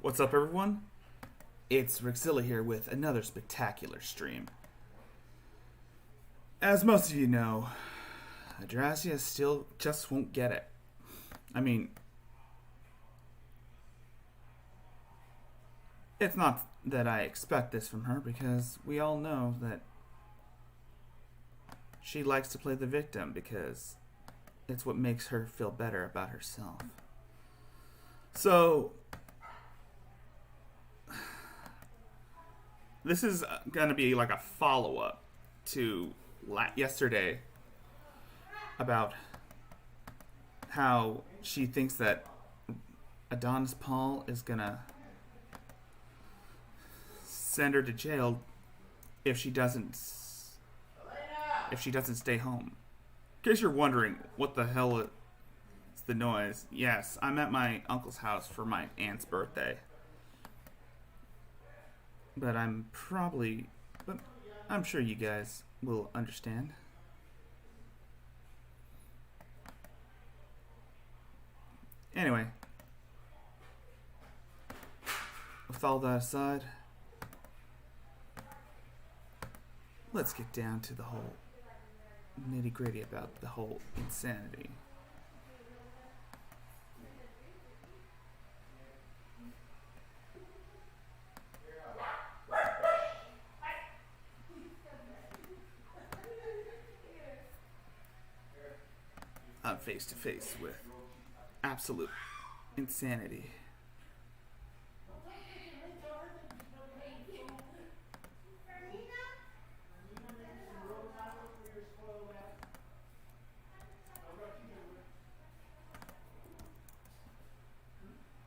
What's up, everyone? It's Rickzilla here with another spectacular stream. As most of you know, Adrasdea still just won't get it. I mean, it's not that I expect this from her, because we all know that she likes to play the victim because it's what makes her feel better about herself. So, this is going to be like a follow-up to yesterday about how she thinks that Adonis Paul is going to send her to jail if she doesn't stay home. In case you're wondering what the hell is the noise, yes, I'm at my uncle's house for my aunt's birthday. But I'm sure you guys will understand. Anyway, with all that aside, let's get down to the whole nitty-gritty about the whole insanity. I'm face to face with absolute insanity.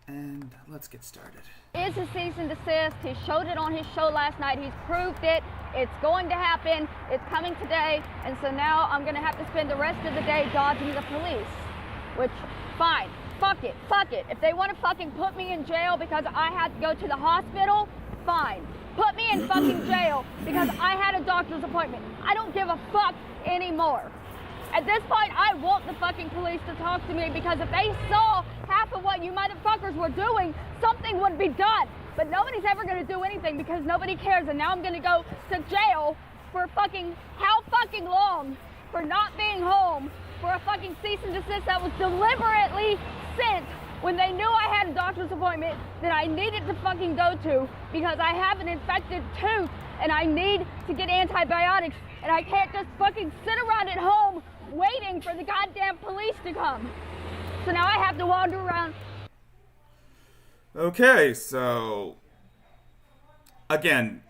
And let's get started. It's a cease and desist. He showed it on his show last night. He's proved it. It's going to happen. It's coming today. And so now I'm going to have to spend the rest of the day dodging the police. Which, fine. Fuck it. Fuck it. If they want to fucking put me in jail because I had to go to the hospital, fine. Put me in fucking jail because I had a doctor's appointment. I don't give a fuck anymore. At this point, I want the fucking police to talk to me, because if they saw half of what you motherfuckers were doing, something would be done. But nobody's ever going to do anything because nobody cares, and now I'm going to go to jail for fucking how fucking long for not being home for a fucking cease and desist that was deliberately sent when they knew I had a doctor's appointment that I needed to fucking go to because I have an infected tooth and I need to get antibiotics, and I can't just fucking sit around at home waiting for the goddamn police to come. So now I have to wander around. Okay, so again,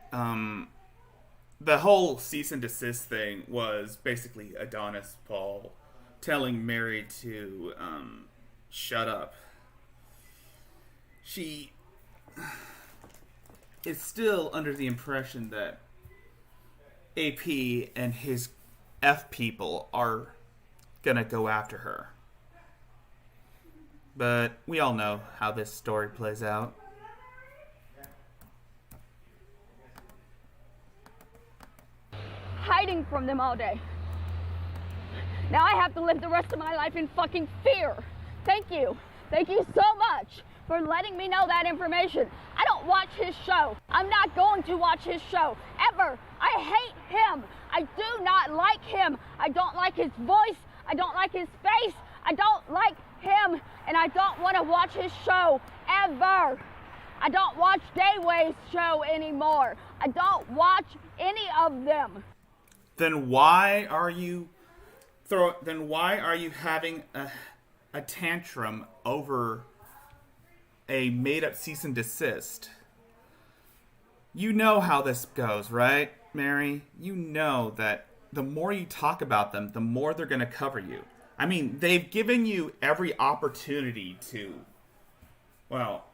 the whole cease and desist thing was basically Adonis Paul telling Mary to shut up. She is still under the impression that AP and his F people are gonna go after her. But we all know how this story plays out. Hiding from them all day. Now I have to live the rest of my life in fucking fear. Thank you. Thank you so much for letting me know that information. I don't watch his show. I'm not going to watch his show, ever. I hate him. I do not like him. I don't like his voice. I don't like his face. I don't like him, and I don't want to watch his show, ever. I don't watch Dayway's show anymore. I don't watch any of them. Then why are you having a tantrum over a made-up cease and desist? You know how this goes, right, Mary? You know that the more you talk about them, the more they're going to cover you. I mean, they've given you every opportunity to, well,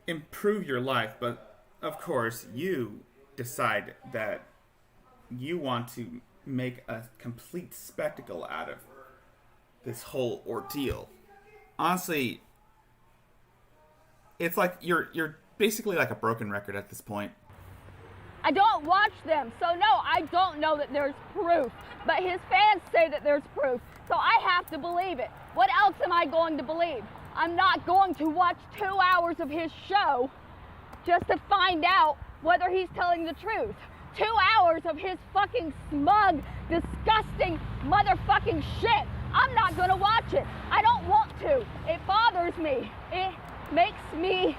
improve your life, but of course you decide that you want to make a complete spectacle out of this whole ordeal. Honestly, it's like you're basically like a broken record at this point. I don't watch them, so no, I don't know that there's proof. But his fans say that there's proof, so I have to believe it. What else am I going to believe? I'm not going to watch 2 hours of his show just to find out whether he's telling the truth. 2 hours of his fucking smug, disgusting motherfucking shit. I'm not gonna watch it. I don't want to. It bothers me. It makes me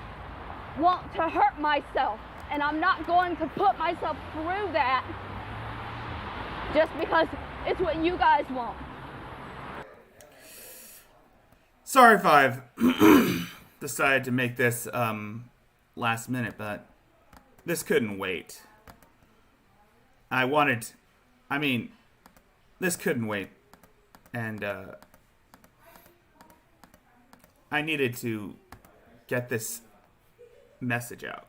want to hurt myself. And I'm not going to put myself through that just because it's what you guys want. Sorry if I've decided to make this last minute, but this couldn't wait. This couldn't wait. And I needed to get this message out.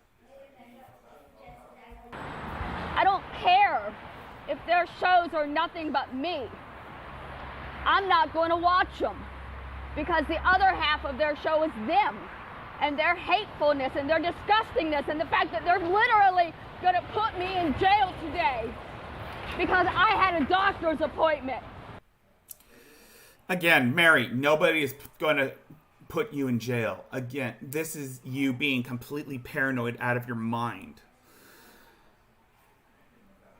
I don't care if their shows are nothing but me. I'm not going to watch them because the other half of their show is them and their hatefulness and their disgustingness and the fact that they're literally going to put me in jail today because I had a doctor's appointment. Again, Mary, nobody is going to put you in jail. Again, this is you being completely paranoid out of your mind.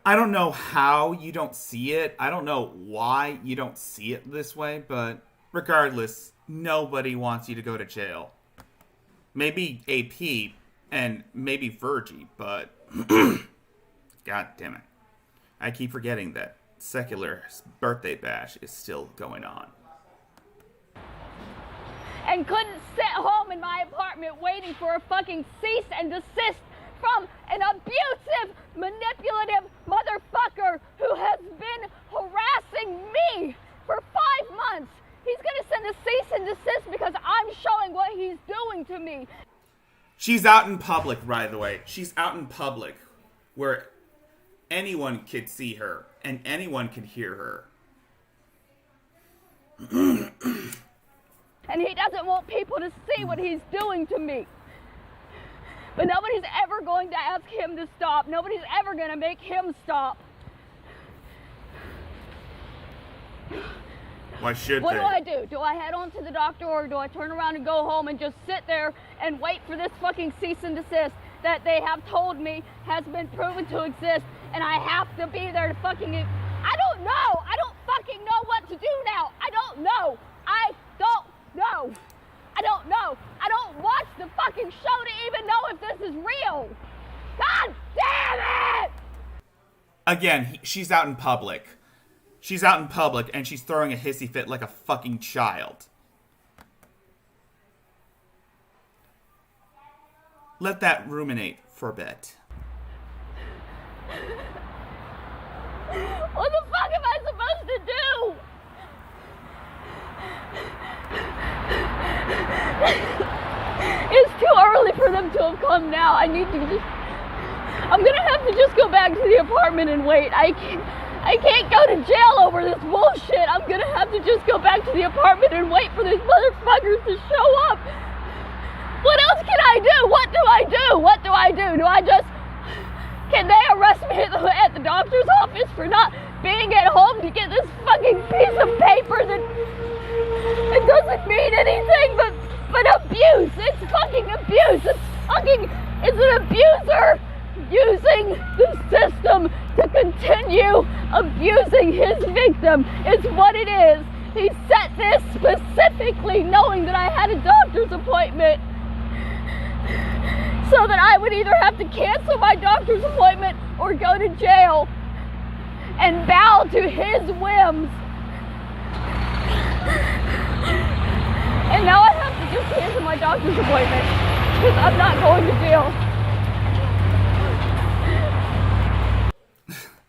I don't know how you don't see it. I don't know why you don't see it this way, but regardless, nobody wants you to go to jail. Maybe AP and maybe Virgie, but God damn it. I keep forgetting that secular birthday bash is still going on. And couldn't sit home in my apartment waiting for a fucking cease and desist from an abusive, manipulative motherfucker who has been harassing me for 5 months. He's gonna send a cease and desist because I'm showing what he's doing to me. She's out in public, by the way. She's out in public where anyone could see her and anyone could hear her. And he doesn't want people to see what he's doing to me. But nobody's ever going to ask him to stop. Nobody's ever going to make him stop. Why should What they? do I do? Do I head on to the doctor or do I turn around and go home and just sit there and wait for this fucking cease and desist that they have told me has been proven to exist and I have to be there to fucking... I don't know. I don't fucking know what to do now. I don't know. I don't know. I don't know. I don't watch the fucking show to even know if this is real. God damn it! Again, she's out in public. She's out in public and she's throwing a hissy fit like a fucking child. Let that ruminate for a bit. What the fuck am I supposed to do? It's too early for them to have come now. I'm gonna have to just go back to the apartment and wait. I can't go to jail over this bullshit. I'm gonna have to just go back to the apartment and wait for these motherfuckers to show up. What else can I do? What do I do? What do I do? Can they arrest me at the doctor's office for not being at home to get this fucking piece of paper that it doesn't mean anything but abuse? It's fucking abuse. It's an abuser using the system to continue abusing his victim. It's what it is. He set this specifically knowing that I had a doctor's appointment so that I would either have to cancel my doctor's appointment or go to jail and bow to his whims. And now I have to just cancel my doctor's appointment because I'm not going to jail.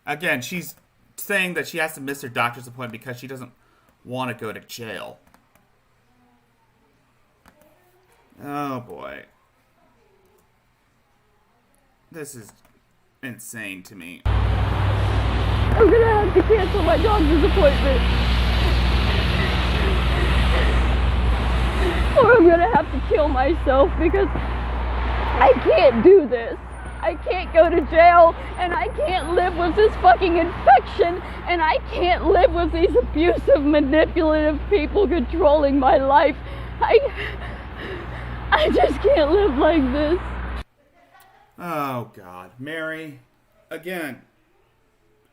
Again, she's saying that she has to miss her doctor's appointment because she doesn't want to go to jail. Oh boy. This is insane to me. I'm gonna have to cancel my doctor's appointment. Or I'm gonna have to kill myself because I can't do this. I can't go to jail, and I can't live with this fucking infection, and I can't live with these abusive, manipulative people controlling my life. I just can't live like this. Oh, God. Mary, again,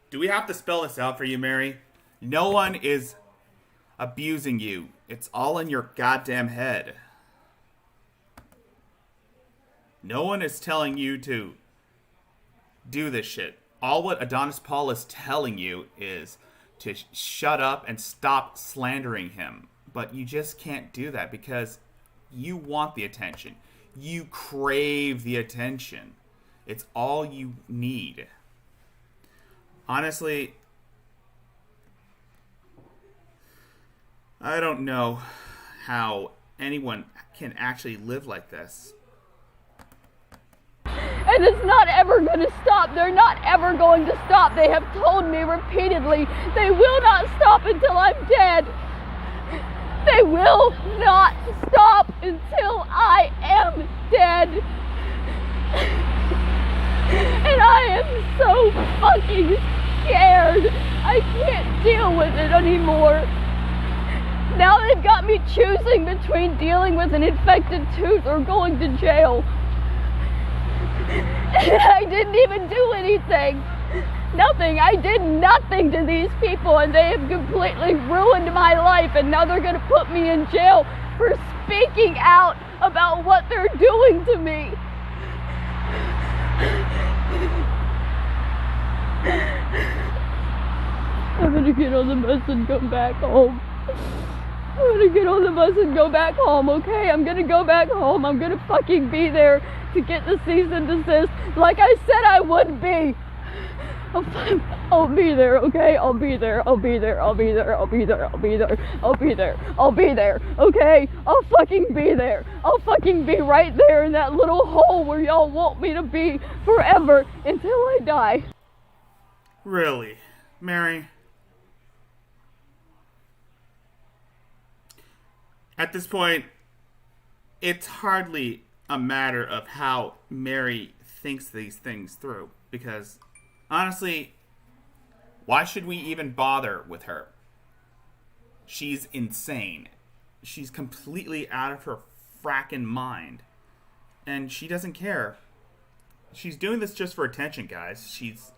do we have to spell this out for you, Mary? No one is abusing you. It's all in your goddamn head. No one is telling you to do this shit. All what Adonis Paul is telling you is to shut up and stop slandering him. But you just can't do that because you want the attention. You crave the attention. It's all you need. Honestly, I don't know how anyone can actually live like this. And it's not ever going to stop. They're not ever going to stop. They have told me repeatedly they will not stop until I'm dead. They will not stop until I am dead. And I am so fucking scared. I can't deal with it anymore. Now they've got me choosing between dealing with an infected tooth or going to jail. And I didn't even do anything. Nothing. I did nothing to these people, and they have completely ruined my life, and now they're going to put me in jail for speaking out about what they're doing to me. I'm going to get on the bus and go back home. I'm going to get on the bus and go back home, okay? I'm going to go back home. I'm going to fucking be there to get the cease and desist like I said I would be. I'll be there, okay? I'll be there, I'll be there, I'll be there, I'll be there, I'll be there, I'll be there, I'll be there, okay? I'll fucking be there. I'll fucking be right there in that little hole where y'all want me to be forever until I die. Really? Mary? At this point, it's hardly a matter of how Mary thinks these things through, because honestly, why should we even bother with her? She's insane. She's completely out of her frackin' mind. And she doesn't care. She's doing this just for attention, guys. She's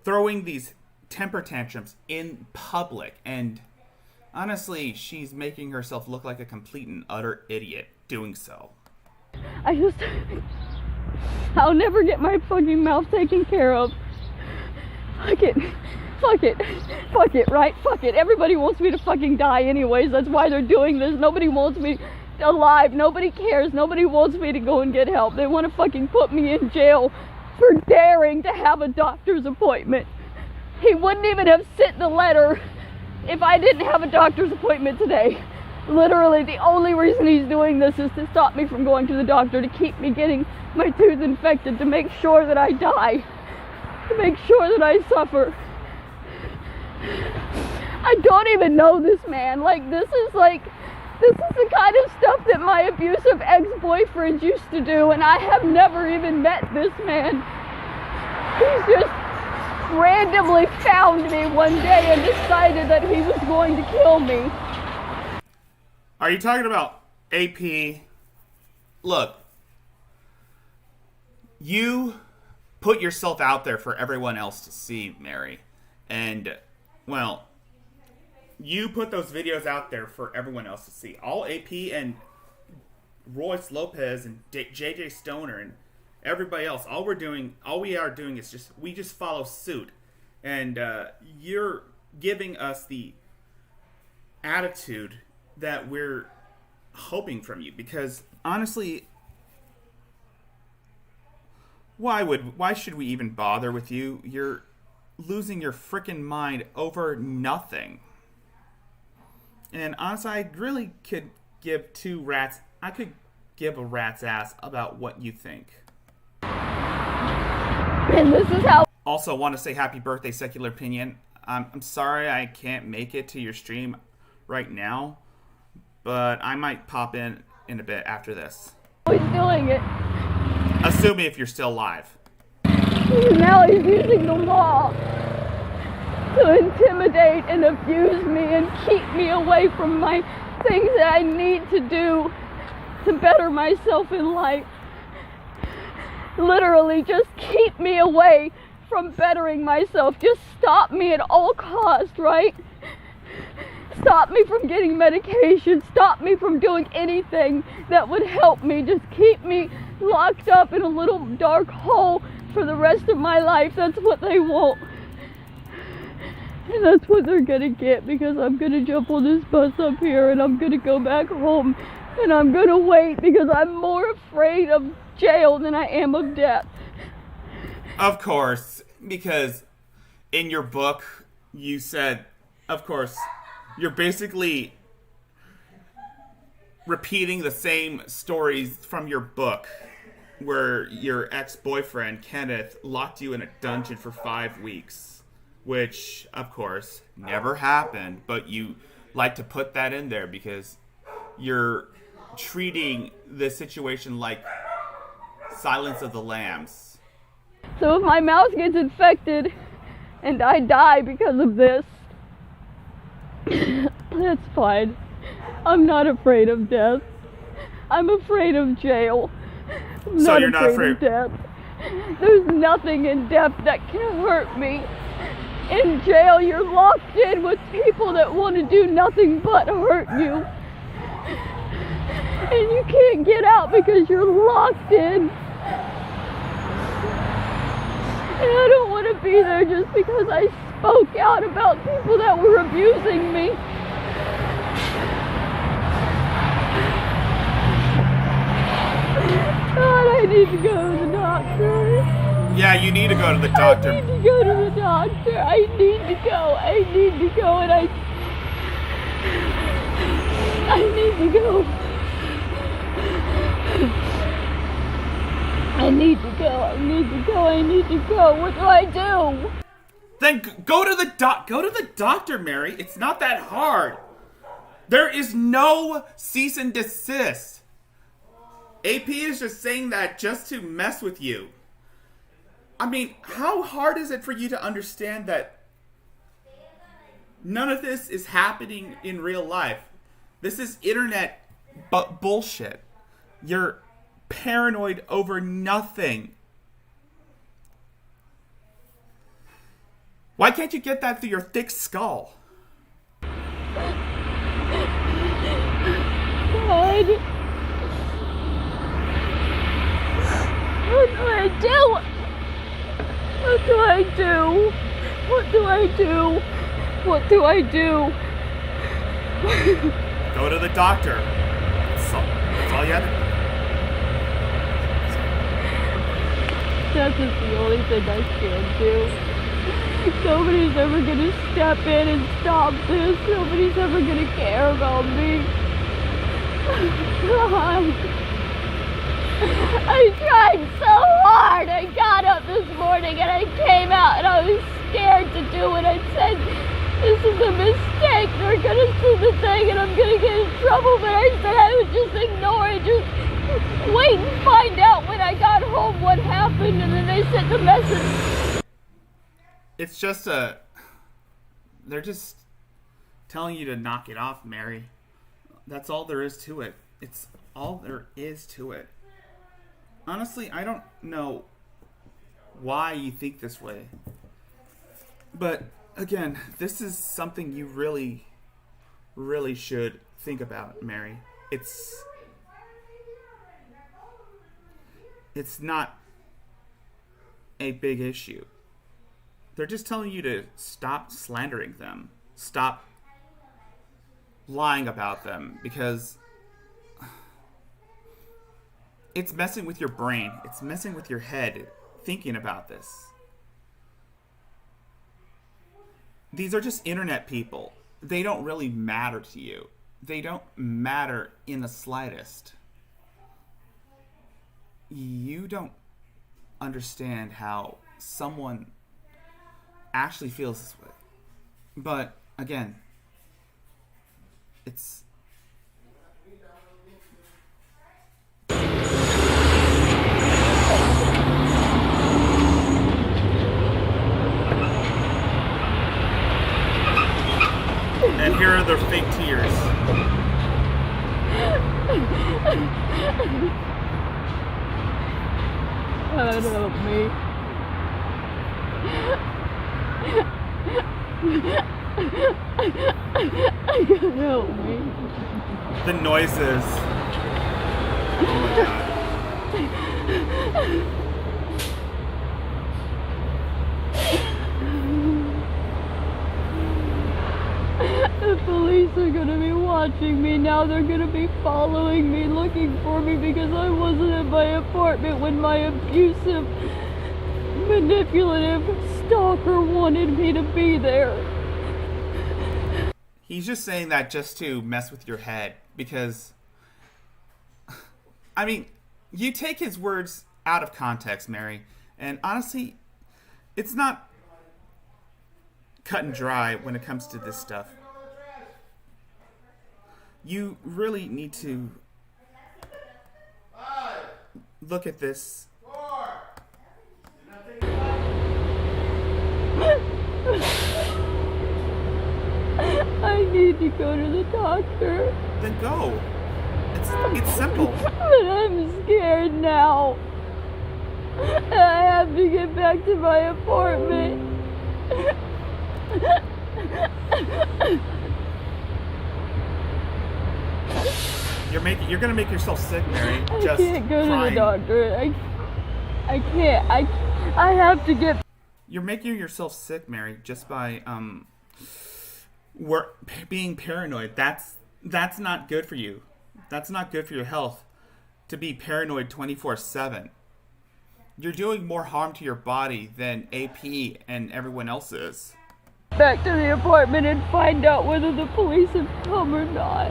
throwing these temper tantrums in public. And honestly, she's making herself look like a complete and utter idiot doing so. I'll never get my fucking mouth taken care of. Fuck it. Fuck it. Fuck it, right? Fuck it. Everybody wants me to fucking die anyways. That's why they're doing this. Nobody wants me alive. Nobody cares. Nobody wants me to go and get help. They want to fucking put me in jail for daring to have a doctor's appointment. He wouldn't even have sent the letter if I didn't have a doctor's appointment today. Literally, the only reason he's doing this is to stop me from going to the doctor, to keep me getting my tooth infected, to make sure that I die, to make sure that I suffer. I don't even know this man. This is the kind of stuff that my abusive ex-boyfriends used to do, and I have never even met this man. He's just randomly found me one day and decided that he was going to kill me. Are you talking about AP? Look, you put yourself out there for everyone else to see, Mary. And, well, you put those videos out there for everyone else to see. All AP and Royce Lopez and JJ Stoner and everybody else, all we are doing is we just follow suit. And you're giving us the attitude that we're hoping from you, because honestly, why should we even bother with you? You're losing your frickin' mind over nothing. And honestly, I really could give a rat's ass about what you think. And this is how. Also, want to say happy birthday, Secular Opinion. I'm sorry I can't make it to your stream right now, but I might pop in a bit after this. He's doing it. Assuming if you're still alive. Now he's using the law to intimidate and abuse me and keep me away from my things that I need to do to better myself in life. Literally, just keep me away from bettering myself. Just stop me at all costs, right? Stop me from getting medication. Stop me from doing anything that would help me. Just keep me locked up in a little dark hole for the rest of my life. That's what they want. And that's what they're gonna get, because I'm gonna jump on this bus up here and I'm gonna go back home and I'm gonna wait, because I'm more afraid of jail than I am of death. Of course, because in your book you said, of course, you're basically repeating the same stories from your book, where your ex-boyfriend, Kenneth, locked you in a dungeon for 5 weeks, which, of course, never happened, but you like to put that in there because you're treating the situation like Silence of the Lambs. So if my mouth gets infected and I die because of this, that's fine. I'm not afraid of death. I'm afraid of jail. I'm So not you're not afraid of death. There's nothing in death that can hurt me. In jail, you're locked in with people that want to do nothing but hurt you. And you can't get out because you're locked in. And I don't want to be there just because I spoke out about people that were abusing me. God, I need to go to the doctor. Yeah, you need to go to the doctor. I need to go to the doctor. I need to go. I need to go, and I need to go. I need to go. I need to go. I need to go. What do I do? Then go to the doctor, Mary. It's not that hard. There is no cease and desist. AP is just saying that just to mess with you. I mean, how hard is it for you to understand that none of this is happening in real life? This is internet bullshit. You're paranoid over nothing. Why can't you get that through your thick skull? God. What do I do? What do I do? What do I do? What do I do? Go to the doctor. That's all you have to do. Death is the only thing I can do. Nobody's ever gonna step in and stop this. Nobody's ever gonna care about me. God. I tried so hard. I got up this morning and I came out and I was scared to do it. I said, this is a mistake. They're gonna see the thing and I'm gonna get in trouble. But I said I would just ignore it. Just wait and find out when I got home what happened. And then they sent the message. It's just they're just telling you to knock it off, Mary. That's all there is to it. It's all there is to it. Honestly, I don't know why you think this way. But again, this is something you really, really should think about, Mary. It's not a big issue. They're just telling you to stop slandering them. Stop lying about them, because it's messing with your brain. It's messing with your head thinking about this. These are just internet people. They don't really matter to you. They don't matter in the slightest. You don't understand how someone actually feels this way. But again, it's here are their fake tears. God help me. God help me. The noises. Oh my god. The police are gonna be watching me now. They're gonna be following me, looking for me because I wasn't in my apartment when my abusive, manipulative stalker wanted me to be there. He's just saying that just to mess with your head because, I mean, you take his words out of context, Mary, and honestly, it's not cut and dry when it comes to this stuff. You really need to look at this. I need to go to the doctor. Then go. It's simple. But I'm scared now. I have to get back to my apartment. You're gonna make yourself sick, Mary. I Just can't go crying. to the doctor. I can't. I have to get. You're making yourself sick, Mary, just by being paranoid. That's not good for you. That's not good for your health. To be paranoid 24/7. You're doing more harm to your body than AP and everyone else is. Back to the apartment and find out whether the police have come or not.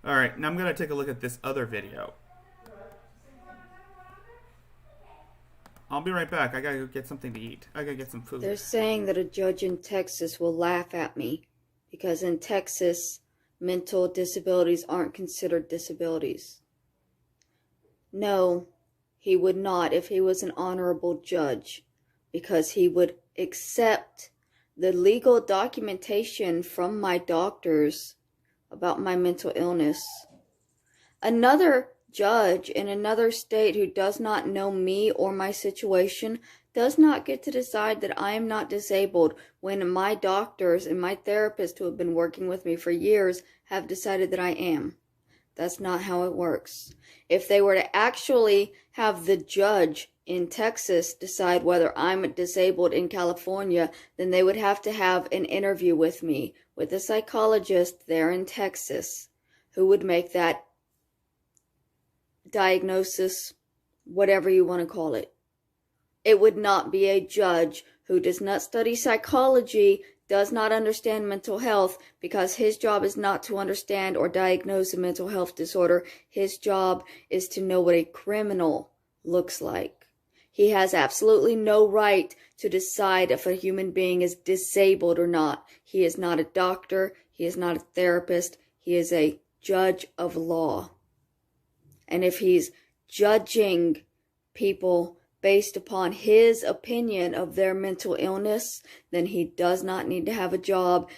Alright, now I'm going to take a look at this other video. I'll be right back. I gotta go get something to eat. I gotta get some food. They're saying that a judge in Texas will laugh at me because in Texas, mental disabilities aren't considered disabilities. No, he would not if he was an honorable judge, because he would accept the legal documentation from my doctors about my mental illness. Another judge in another state who does not know me or my situation does not get to decide that I am not disabled when my doctors and my therapist who have been working with me for years have decided that I am. That's not how it works. If they were to actually have the judge in Texas decide whether I'm disabled in California, then they would have to have an interview with me, with a psychologist there in Texas, who would make that diagnosis, whatever you want to call it. It would not be a judge who does not study psychology, does not understand mental health, because his job is not to understand or diagnose a mental health disorder. His job is to know what a criminal looks like. He has absolutely no right to decide if a human being is disabled or not. He is not a doctor. He is not a therapist. He is a judge of law. And if he's judging people based upon his opinion of their mental illness, then he does not need to have a job.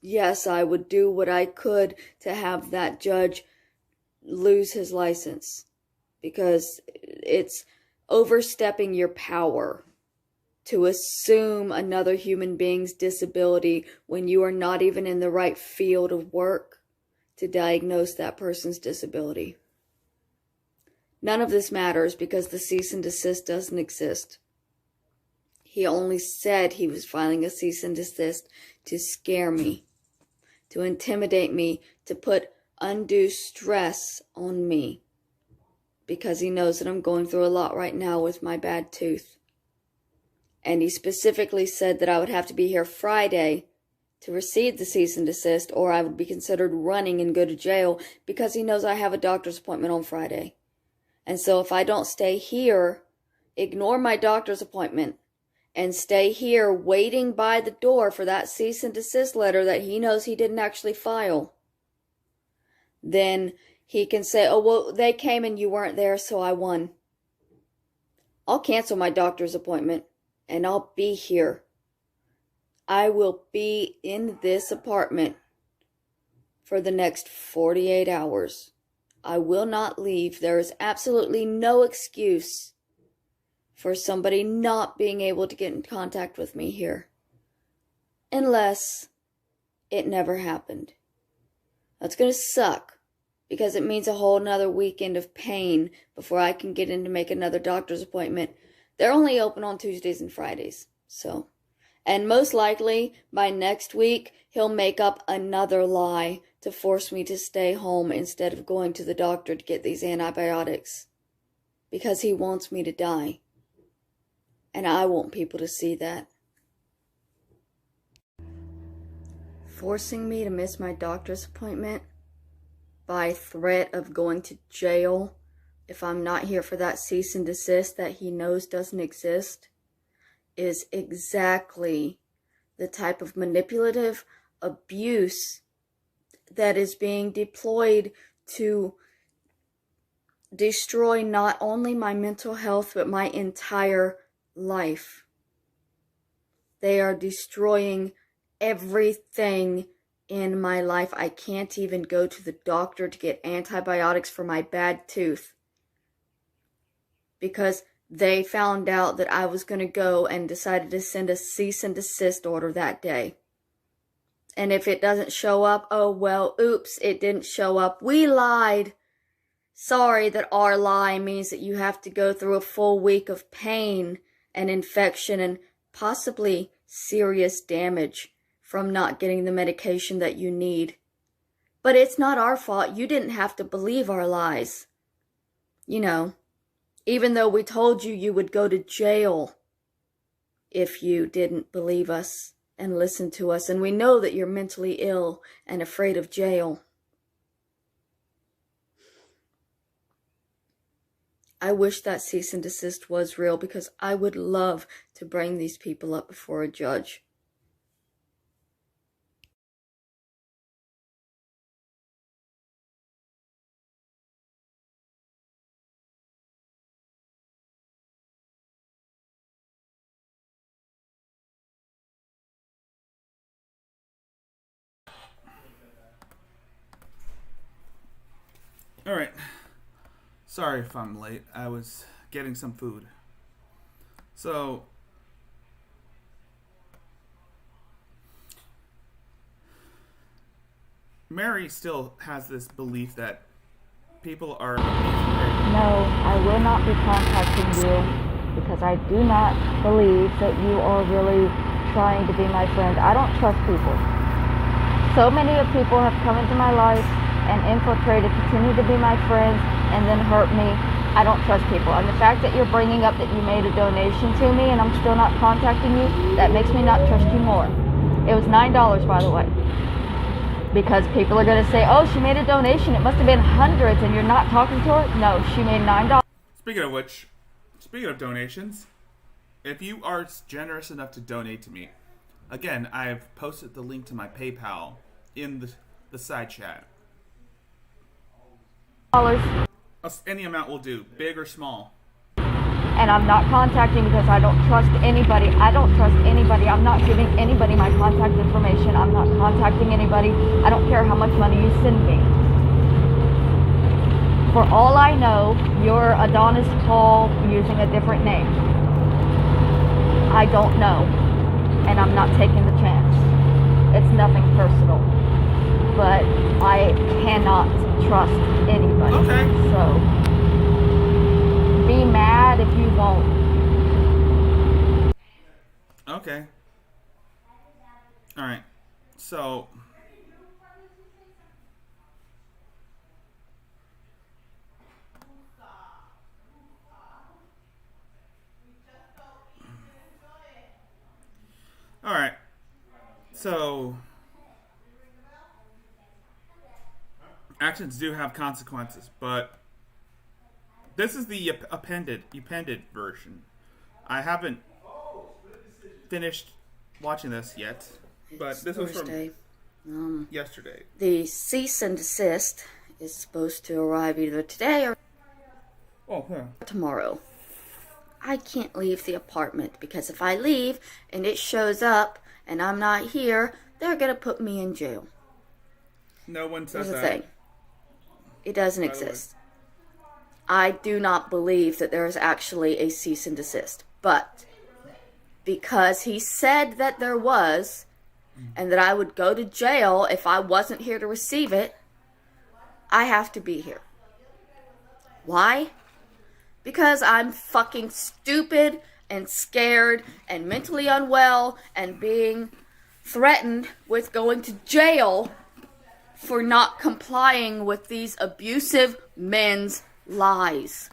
Yes, I would do what I could to have that judge lose his license, because it's overstepping your power to assume another human being's disability when you are not even in the right field of work to diagnose that person's disability. None of this matters because the cease and desist doesn't exist. He only said he was filing a cease and desist to scare me, to intimidate me, to put undue stress on me, because he knows that I'm going through a lot right now with my bad tooth. And he specifically said that I would have to be here Friday to receive the cease and desist, or I would be considered running and go to jail, because he knows I have a doctor's appointment on Friday. And so if I don't stay here, ignore my doctor's appointment, and stay here waiting by the door for that cease and desist letter that he knows he didn't actually file, then he can say, oh, well, they came and you weren't there, so I won. I'll cancel my doctor's appointment, and I'll be here. I will be in this apartment for the next 48 hours. I will not leave. There is absolutely no excuse for somebody not being able to get in contact with me here. Unless it never happened. That's going to suck, because it means a whole nother weekend of pain before I can get in to make another doctor's appointment. They're only open on Tuesdays and Fridays, so. And most likely, by next week, he'll make up another lie to force me to stay home instead of going to the doctor to get these antibiotics. Because he wants me to die. And I want people to see that. Forcing me to miss my doctor's appointment by threat of going to jail if I'm not here for that cease and desist that he knows doesn't exist is exactly the type of manipulative abuse that is being deployed to destroy not only my mental health but my entire life. They are destroying everything in my life. I can't even go to the doctor to get antibiotics for my bad tooth because they found out that I was going to go and decided to send a cease and desist order that day. And if it doesn't show up, oh well, oops, it didn't show up. We lied. Sorry that our lie means that you have to go through a full week of pain and infection and possibly serious damage from not getting the medication that you need. But it's not our fault. You didn't have to believe our lies. You know, even though we told you you would go to jail if you didn't believe us and listen to us. And we know that you're mentally ill and afraid of jail. I wish that cease and desist was real because I would love to bring these people up before a judge. Alright. Sorry if I'm late. I was getting some food. So, Mary still has this belief that people are abusing her. No, I will not be contacting you because I do not believe that you are really trying to be my friend. I don't trust people. So many of people have come into my life and infiltrated, continue to be my friends, and then hurt me. I don't trust people. And the fact that you're bringing up that you made a donation to me and I'm still not contacting you, that makes me not trust you more. It was $9, by the way. Because people are going to say, oh, she made a donation. It must have been hundreds and you're not talking to her? No, she made $9. Speaking of which, speaking of donations, if you are generous enough to donate to me, again, I've posted the link to my PayPal in the side chat. Any amount will do, big or small. And I'm not contacting because I don't trust anybody. I don't trust anybody. I'm not giving anybody my contact information. I'm not contacting anybody. I don't care how much money you send me. For all I know, you're Adonis Paul using a different name. I don't know. And I'm not taking the chance. It's nothing personal. But I cannot trust anybody. Okay. So be mad if you won't. Okay. Alright. So Alright. So actions do have consequences, but this is the appended version. I haven't finished watching this yet, but this was from yesterday. The cease and desist is supposed to arrive either today or tomorrow. I can't leave the apartment because if I leave and it shows up and I'm not here, they're going to put me in jail. No one said Here's the that. thing. It doesn't By the way. exist. I do not believe that there is actually a cease and desist. But because he said that there was, and that I would go to jail if I wasn't here to receive it, I have to be here. Why? Because I'm fucking stupid and scared and mentally unwell and being threatened with going to jail for not complying with these abusive men's lies.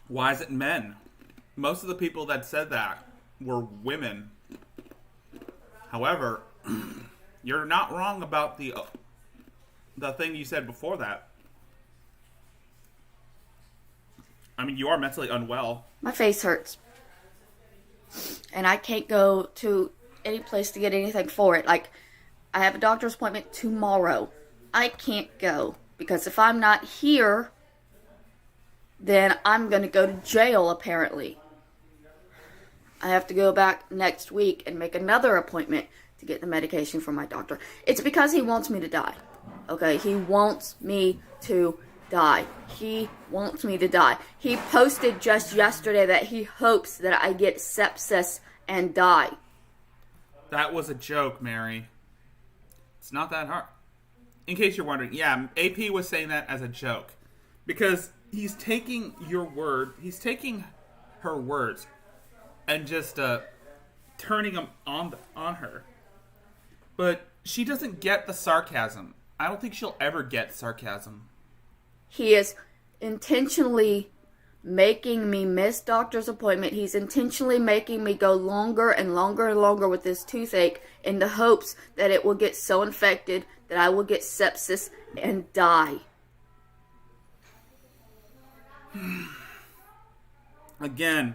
Why is it men? Most of the people that said that were women. However, you're not wrong about the thing you said before that. I mean, you are mentally unwell. My face hurts. And I can't go to any place to get anything for it. Like, I have a doctor's appointment tomorrow. I can't go. Because if I'm not here, then I'm going to go to jail, apparently. I have to go back next week and make another appointment to get the medication from my doctor. It's because he wants me to die. Okay? He wants me to die. He wants me to die. He posted just yesterday that he hopes that I get sepsis and die. That was a joke, Mary. It's not that hard. In case you're wondering, yeah, AP was saying that as a joke. Because he's taking he's taking her words and just turning them on her. But she doesn't get the sarcasm. I don't think she'll ever get sarcasm. He is intentionally making me miss doctor's appointment. He's intentionally making me go longer and longer and longer with this toothache in the hopes that it will get so infected that I will get sepsis and die. Again,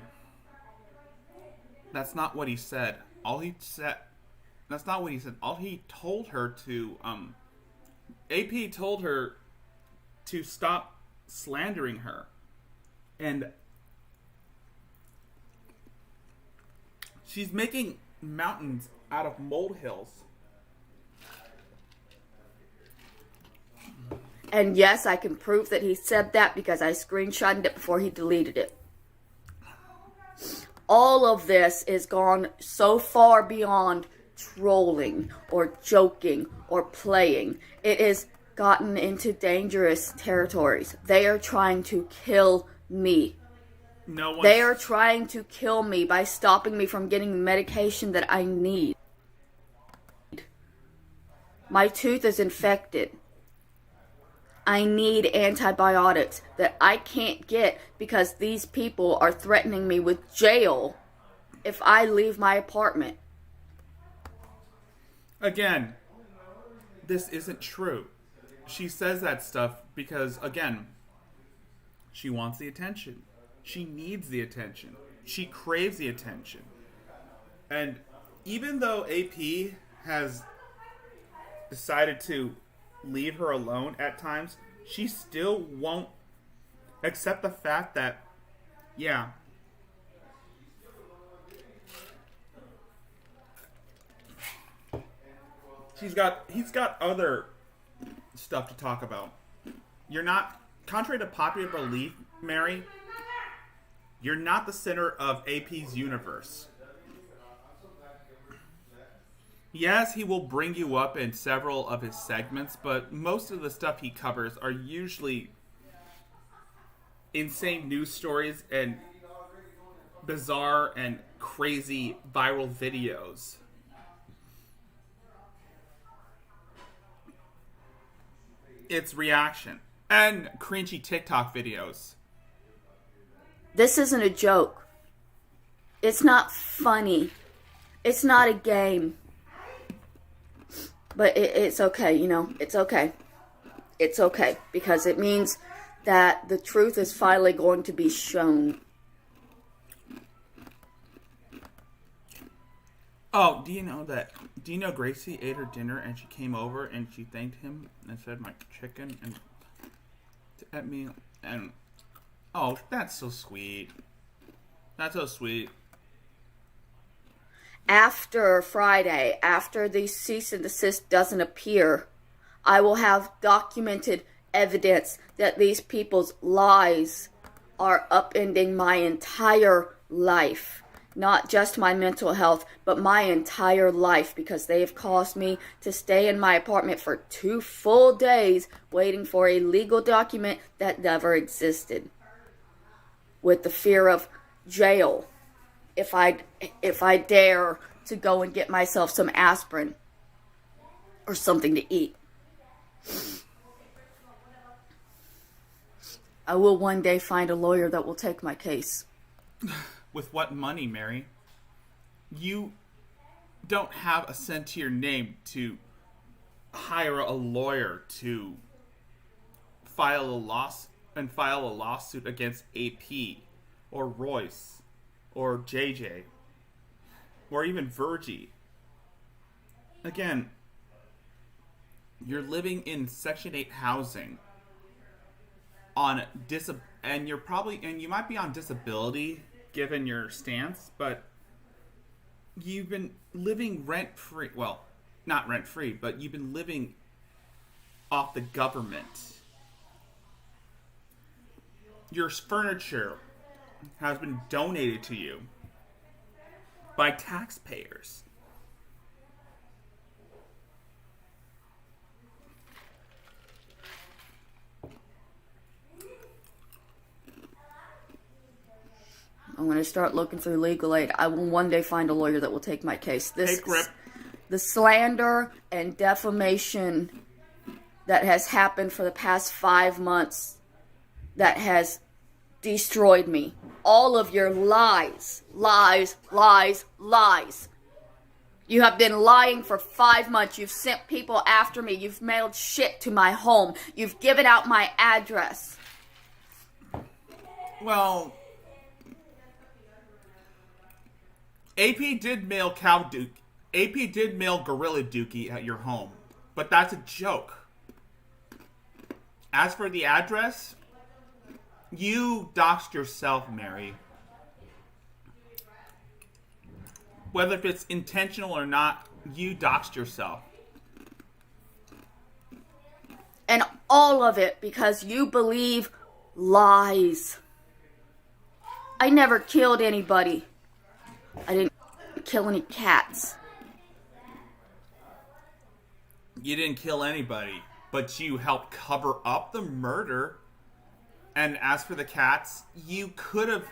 that's not what he said. That's not what he said. All he told her to, AP told her to stop slandering her. And she's making mountains out of molehills. And yes, I can prove that he said that because I screenshotted it before he deleted it. All of this is gone so far beyond trolling or joking or playing. It has gotten into dangerous territories. They are trying to kill me. They are trying to kill me by stopping me from getting the medication that I need. My tooth is infected. I need antibiotics that I can't get because these people are threatening me with jail if I leave my apartment. Again, this isn't true. She says that stuff because, again, she wants the attention. She needs the attention. She craves the attention. And even though AP has decided to leave her alone at times, she still won't accept the fact that, yeah, he's got other stuff to talk about. You're not, contrary to popular belief, Mary, you're not the center of AP's universe. Yes, he will bring you up in several of his segments, but most of the stuff he covers are usually insane news stories and bizarre and crazy viral videos. It's reaction and cringy TikTok videos. This isn't a joke. It's not funny. It's not a game. But it's okay, you know. It's okay. It's okay. Because it means that the truth is finally going to be shown. Oh, do you know Gracie ate her dinner and she came over and she thanked him and said my chicken and at me and oh, that's so sweet. That's so sweet. After Friday, after the cease and desist doesn't appear, I will have documented evidence that these people's lies are upending my entire life. Not just my mental health, but my entire life, because they have caused me to stay in my apartment for 2 full days waiting for a legal document that never existed, with the fear of jail if I dare to go and get myself some aspirin or something to eat. I will one day find a lawyer that will take my case. With what money, Mary? You don't have a cent to your name to hire a lawyer to file a lawsuit against AP or Royce or JJ or even Virgie. Again, you're living in Section 8 housing on and you might be on disability given your stance, but you've been living rent-free. Well, not rent-free, but you've been living off the government. Your furniture has been donated to you by taxpayers. I'm going to start looking through legal aid. I will one day find a lawyer that will take my case. The slander and defamation that has happened for the past 5 months, that has destroyed me. All of your lies, lies, lies, lies. You have been lying for 5 months. You've sent people after me. You've mailed shit to my home. You've given out my address. Well, AP did mail Gorilla Dookie at your home, but that's a joke. As for the address, you doxed yourself, Mary. Whether if it's intentional or not, you doxed yourself. And all of it because you believe lies. I never killed anybody. I didn't kill any cats. You didn't kill anybody, but you helped cover up the murder. And as for the cats, you could have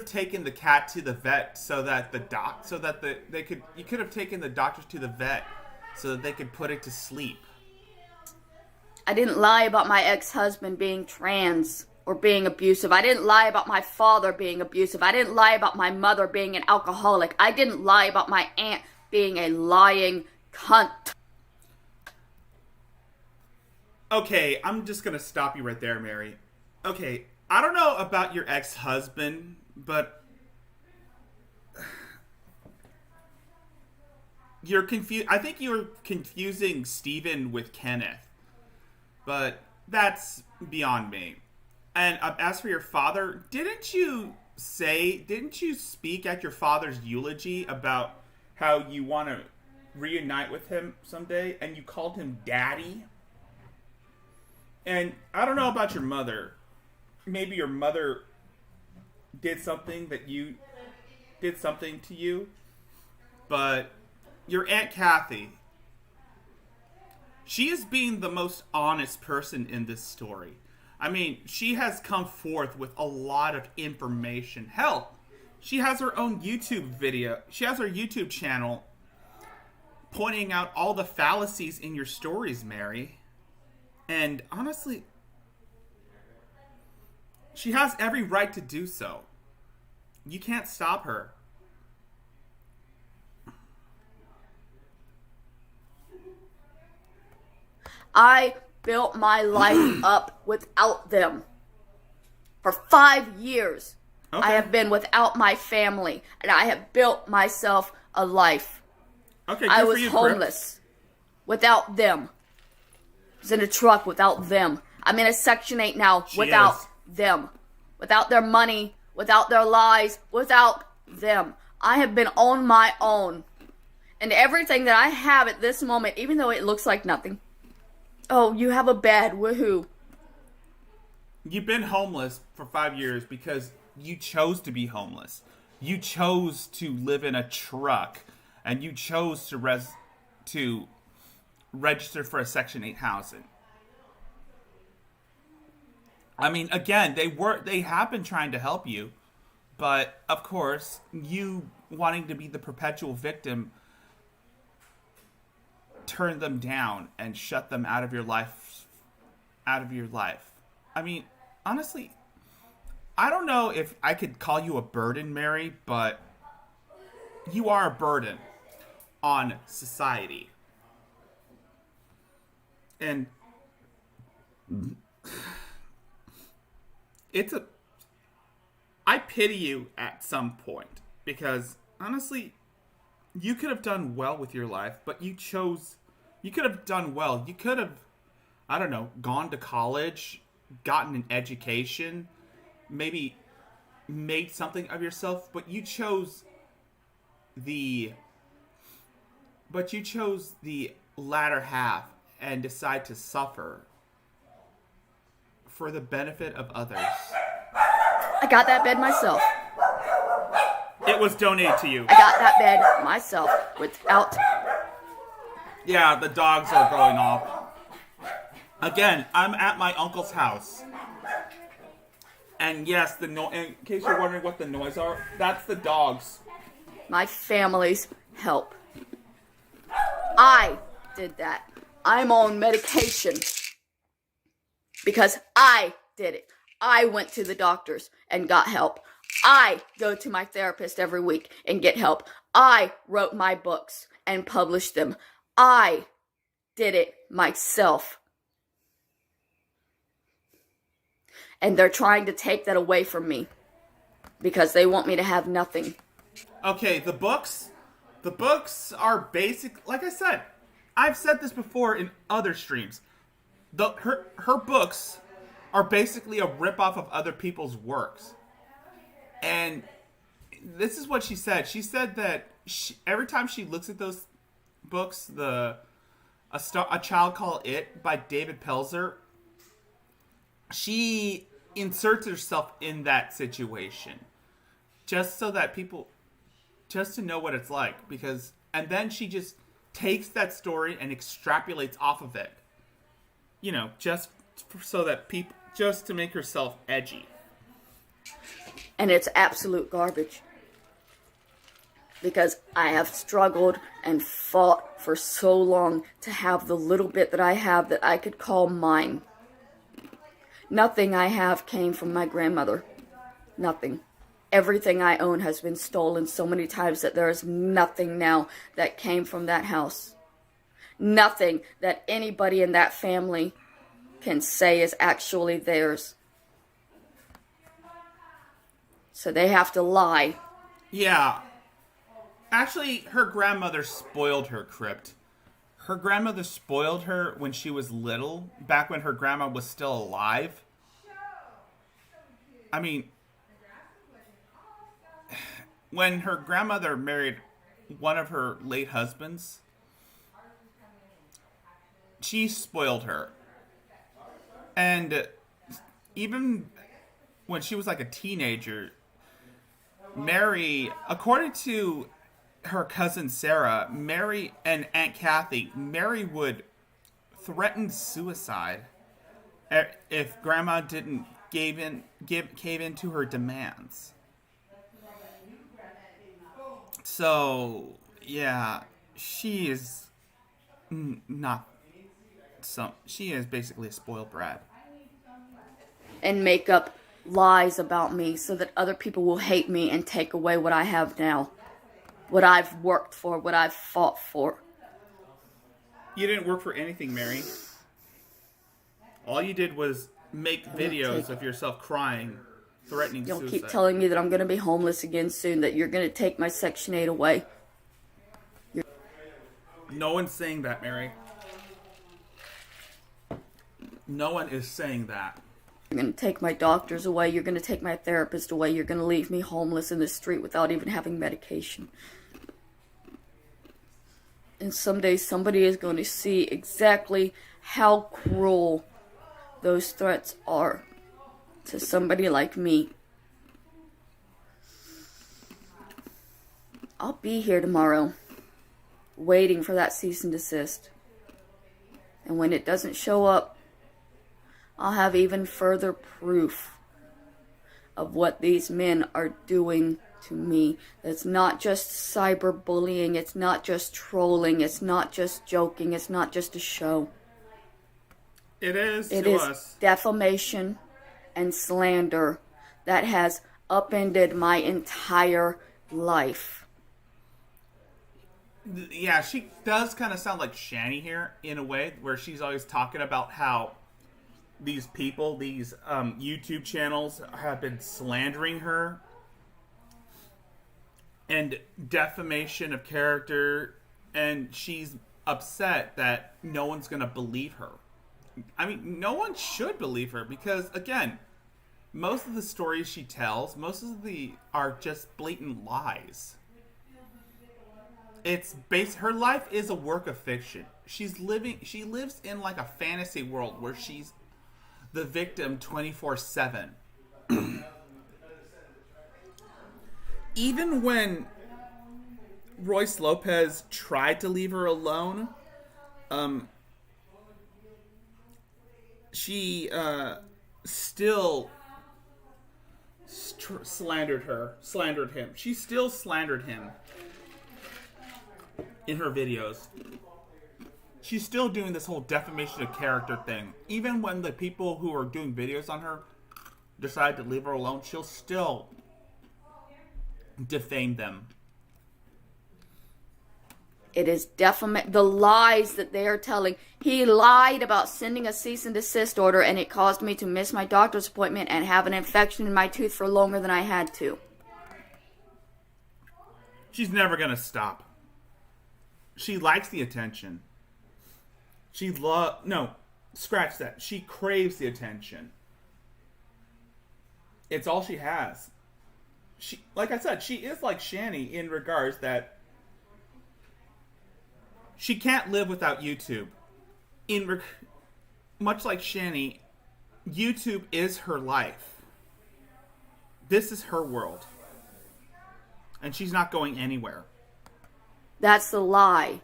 taken the cat to the vet you could have taken the doctors to the vet so that they could put it to sleep. I didn't lie about my ex-husband being trans or being abusive. I didn't lie about my father being abusive. I didn't lie about my mother being an alcoholic. I didn't lie about my aunt being a lying cunt. Okay, I'm just gonna stop you right there, Mary. Okay, I don't know about your ex-husband, but you're confused. I think you're confusing Steven with Kenneth, but that's beyond me. And as for your father, didn't you speak at your father's eulogy about how you want to reunite with him someday, and you called him Daddy? And I don't know about your mother. Maybe your mother did something to you, but your Aunt Kathy, she is being the most honest person in this story. I mean, she has come forth with a lot of information. Hell, she has her own YouTube video. She has her YouTube channel pointing out all the fallacies in your stories, Mary. And honestly, she has every right to do so. You can't stop her. I built my life up without them. For 5 years, Okay. I have been without my family, and I have built myself a life. Okay, I good was for you, homeless without them. I was in a truck without them. I'm in a Section 8 now without them. Without their money, without their lies, without them. I have been on my own. And everything that I have at this moment, even though it looks like nothing. Oh, you have a bed. Woohoo. You've been homeless for 5 years because you chose to be homeless. You chose to live in a truck, and you chose to register for a Section 8 housing. I mean, again, they have been trying to help you, but of course, you wanting to be the perpetual victim turned them down and shut them out of your life. I mean, honestly, I don't know if I could call you a burden, Mary, but you are a burden on society. And I pity you at some point because honestly, you could have done well with your life, but you could have done well. You could have, I don't know, gone to college, gotten an education, maybe made something of yourself, but you chose the latter half and decide to suffer for the benefit of others. I got that bed myself. It was donated to you. I got that bed myself without... Yeah, the dogs are going off. Again, I'm at my uncle's house. And yes, in case you're wondering what the noise are, that's the dogs. My family's help. I did that. I'm on medication. Because I did it. I went to the doctors and got help. I go to my therapist every week and get help. I wrote my books and published them. I did it myself. And they're trying to take that away from me because they want me to have nothing. Okay, the books are basic. Like I said, I've said this before in other streams. Her books are basically a ripoff of other people's works. And this is what she said. She said that every time she looks at those books, A Child Called It by David Pelzer, she inserts herself in that situation just so that just to know what it's like, and then she just takes that story and extrapolates off of it, just to make herself edgy. And it's absolute garbage. Because I have struggled and fought for so long to have the little bit that I have that I could call mine. Nothing I have came from my grandmother. Nothing. Everything I own has been stolen so many times that there is nothing now that came from that house. Nothing that anybody in that family can say is actually theirs. So they have to lie. Yeah. Actually, her grandmother spoiled her, Crypt. Her grandmother spoiled her when she was little, back when her grandma was still alive. I mean, when her grandmother married one of her late husbands, she spoiled her. And even when she was like a teenager, Mary, according to her cousin Sarah, Mary and Aunt Kathy, Mary would threaten suicide if Grandma didn't cave in to her demands. So yeah, she is she is basically a spoiled brat. And make up lies about me so that other people will hate me and take away what I have now. What I've worked for, what I've fought for. You didn't work for anything, Mary. All you did was make videos of yourself crying, threatening suicide. You'll keep telling me that I'm going to be homeless again soon, that you're going to take my Section 8 away. No one's saying that, Mary. No one is saying that. You're going to take my doctors away. You're going to take my therapist away. You're going to leave me homeless in the street without even having medication. And someday somebody is going to see exactly how cruel those threats are to somebody like me. I'll be here tomorrow, waiting for that cease and desist. And when it doesn't show up, I'll have even further proof of what these men are doing to me. It's not just cyberbullying, it's not just trolling, it's not just joking, it's not just a show. It is It to is us. defamation and slander that has upended my entire life. Yeah, she does kind of sound like Shani here in a way, where she's always talking about how these people, these YouTube channels have been slandering her and defamation of character, and she's upset that no one's going to believe her. I mean, no one should believe her because, again, most of the stories she tells, are just blatant lies. Her life is a work of fiction. She lives in like a fantasy world where she's the victim 24/7. Even when Royce Lopez tried to leave her alone, she still slandered him. She still slandered him in her videos. She's still doing this whole defamation of character thing. Even when the people who are doing videos on her decide to leave her alone, she'll still defame them. It is the lies that they are telling. He lied about sending a cease and desist order, and it caused me to miss my doctor's appointment and have an infection in my tooth for longer than I had to. She's never gonna stop. She likes the attention. No, scratch that. She craves the attention. It's all she has. Like I said, she is like Shani in regards that she can't live without YouTube. Much like Shani, YouTube is her life. This is her world. And she's not going anywhere. That's the lie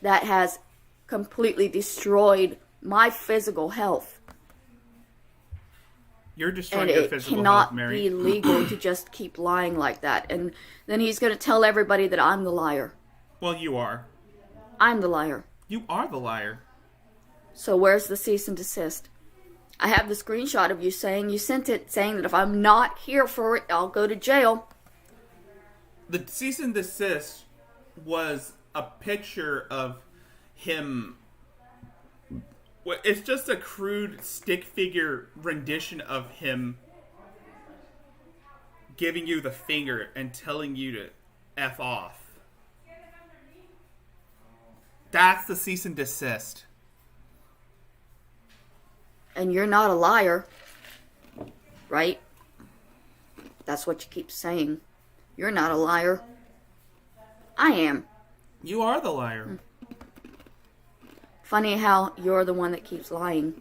that has completely destroyed my physical health. You're destroying And your it physical cannot health, Mary. be legal to just keep lying like that. And then he's going to tell everybody that I'm the liar. Well, you are. I'm the liar. You are the liar. So where's the cease and desist? I have the screenshot of you saying you sent it, saying that if I'm not here for it, I'll go to jail. The cease and desist was a picture of him. It's just a crude stick figure rendition of him giving you the finger and telling you to F off. That's the cease and desist. And you're not a liar, right? That's what you keep saying. You're not a liar. I am. You are the liar. Funny how you're the one that keeps lying.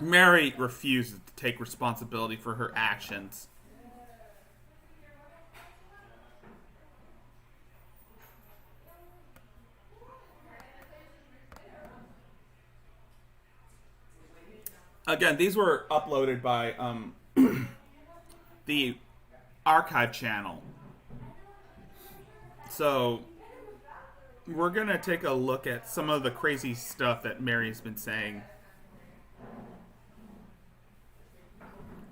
Mary refuses to take responsibility for her actions. Again, these were uploaded by the archive channel. So we're going to take a look at some of the crazy stuff that Mary's been saying.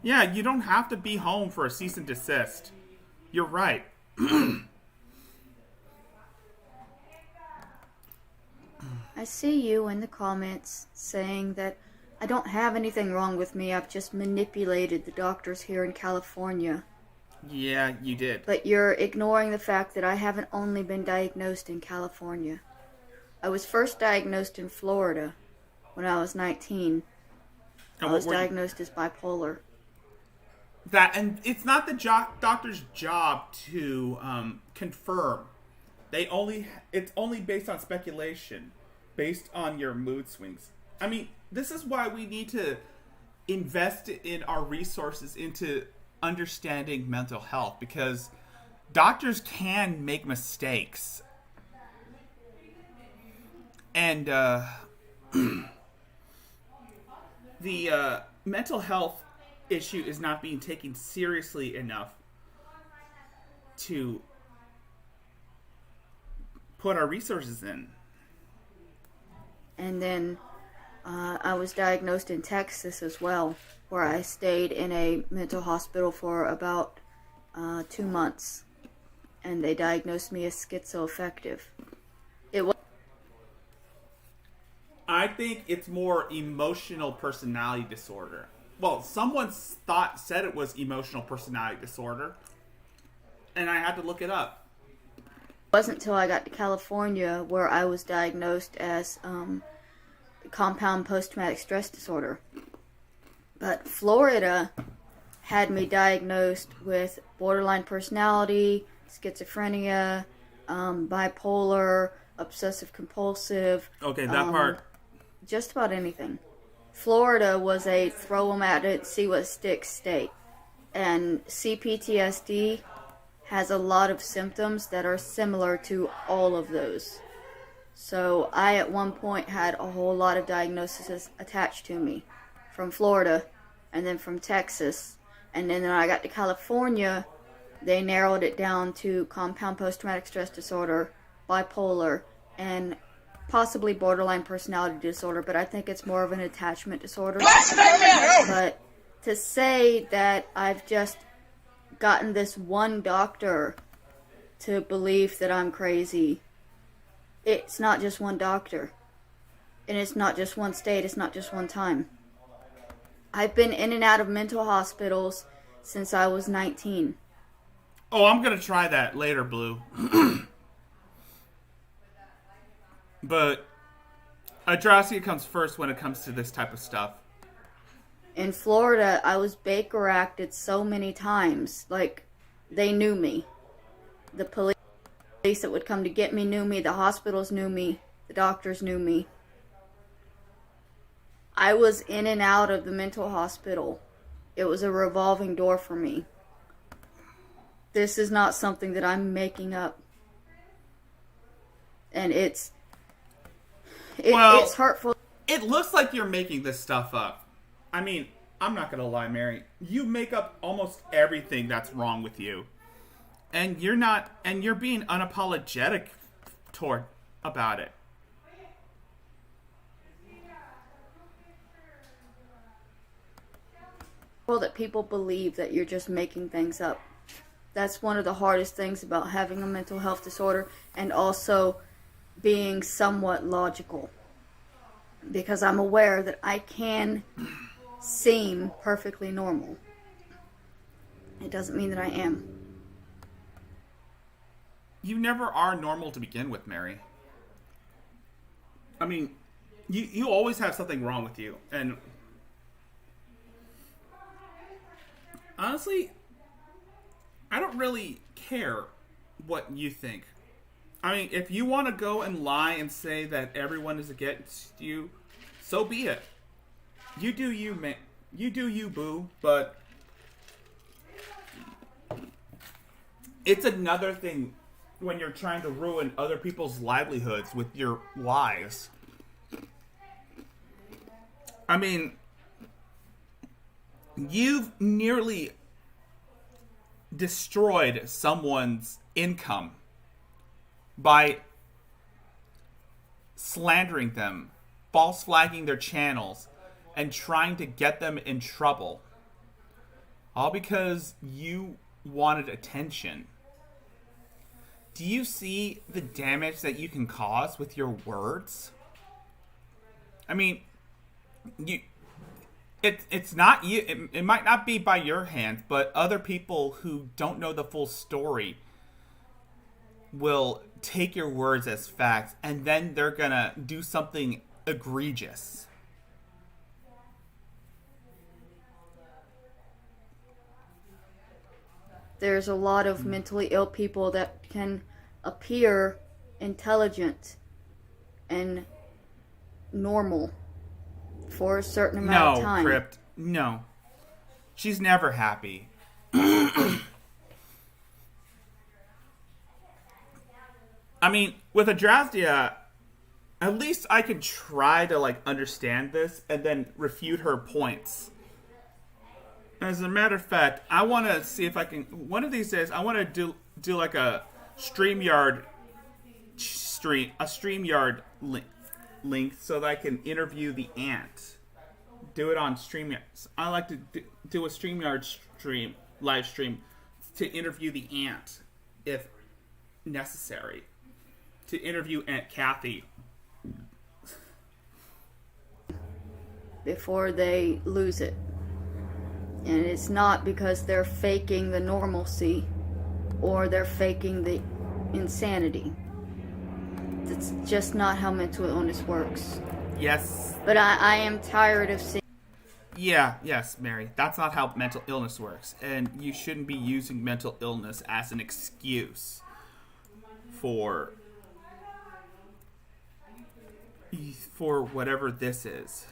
Yeah, you don't have to be home for a cease and desist. You're right. I see you in the comments saying that I don't have anything wrong with me. I've just manipulated the doctors here in California. Yeah, you did. But you're ignoring the fact that I haven't only been diagnosed in California. I was first diagnosed in Florida when I was 19. And I was what were you- diagnosed as bipolar. and it's not the doctor's job to confirm. It's only based on speculation, based on your mood swings. I mean, this is why we need to invest in our resources into understanding mental health, because doctors can make mistakes. And the mental health issue is not being taken seriously enough to put our resources in. And then I was diagnosed in Texas as well, where I stayed in a mental hospital for about 2 months. And they diagnosed me as schizoaffective. I think it's more emotional personality disorder. Well, someone said it was emotional personality disorder, and I had to look it up. It wasn't until I got to California where I was diagnosed as compound post-traumatic stress disorder. But Florida had me diagnosed with borderline personality, schizophrenia, bipolar, obsessive compulsive. Okay, that part. Just about anything. Florida was a throw them at it, see what sticks state. And CPTSD has a lot of symptoms that are similar to all of those. So I at one point had a whole lot of diagnoses attached to me from Florida and then from Texas. And then when I got to California, they narrowed it down to compound post-traumatic stress disorder, bipolar, and possibly borderline personality disorder, but I think it's more of an attachment disorder. But to say that I've just gotten this one doctor to believe that I'm crazy, it's not just one doctor. And it's not just one state, it's not just one time. I've been in and out of mental hospitals since I was 19. Oh, I'm going to try that later, Blue. But Adrasdea comes first when it comes to this type of stuff. In Florida, I was Baker acted so many times. Like, they knew me. The police that would come to get me knew me. The hospitals knew me. The doctors knew me. I was in and out of the mental hospital. It was a revolving door for me. This is not something that I'm making up. And it's hurtful. It looks like you're making this stuff up. I mean, I'm not going to lie, Mary. You make up almost everything that's wrong with you. And you're being unapologetic about it. Well, that people believe that you're just making things up. That's one of the hardest things about having a mental health disorder, and also being somewhat logical, because I'm aware that I can seem perfectly normal. It doesn't mean that I am. You never are normal to begin with, Mary. I mean, you always have something wrong with you, and honestly, I don't really care what you think. I mean, if you want to go and lie and say that everyone is against you, so be it. You do you, man. You do you, boo. But it's another thing when you're trying to ruin other people's livelihoods with your lies. I mean, you've nearly destroyed someone's income by slandering them, false flagging their channels, and trying to get them in trouble. All because you wanted attention. Do you see the damage that you can cause with your words? I mean, it's not you. It might not be by your hands, but other people who don't know the full story will take your words as facts, and then they're gonna do something egregious. There's a lot of mentally ill people that can appear intelligent and normal for a certain amount of time. No, Crypt. No. She's never happy. I mean, with Adrasdea, at least I could try to, like, understand this and then refute her points. As a matter of fact, I want to see if I can... One of these days, I want to do like a StreamYard link so that I can interview the ant. Do it on StreamYard. I like to do a StreamYard live stream to interview the ant, if necessary. To interview Aunt Kathy. Before they lose it. And it's not because they're faking the normalcy or they're faking the insanity. That's just not how mental illness works. Yes. But I am tired of seeing... Yes, Mary. That's not how mental illness works. And you shouldn't be using mental illness as an excuse for whatever this is.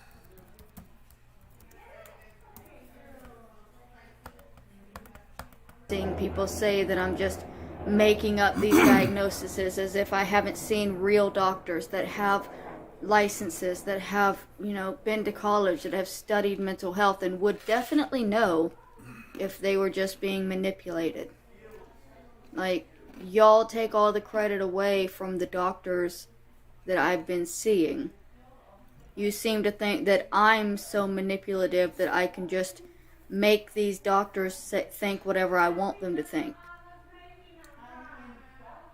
Seeing people say that I'm just making up these diagnoses as if I haven't seen real doctors that have licenses, that have, been to college, that have studied mental health and would definitely know if they were just being manipulated. Like, y'all take all the credit away from the doctors that I've been seeing. You seem to think that I'm so manipulative that I can just make these doctors think whatever I want them to think.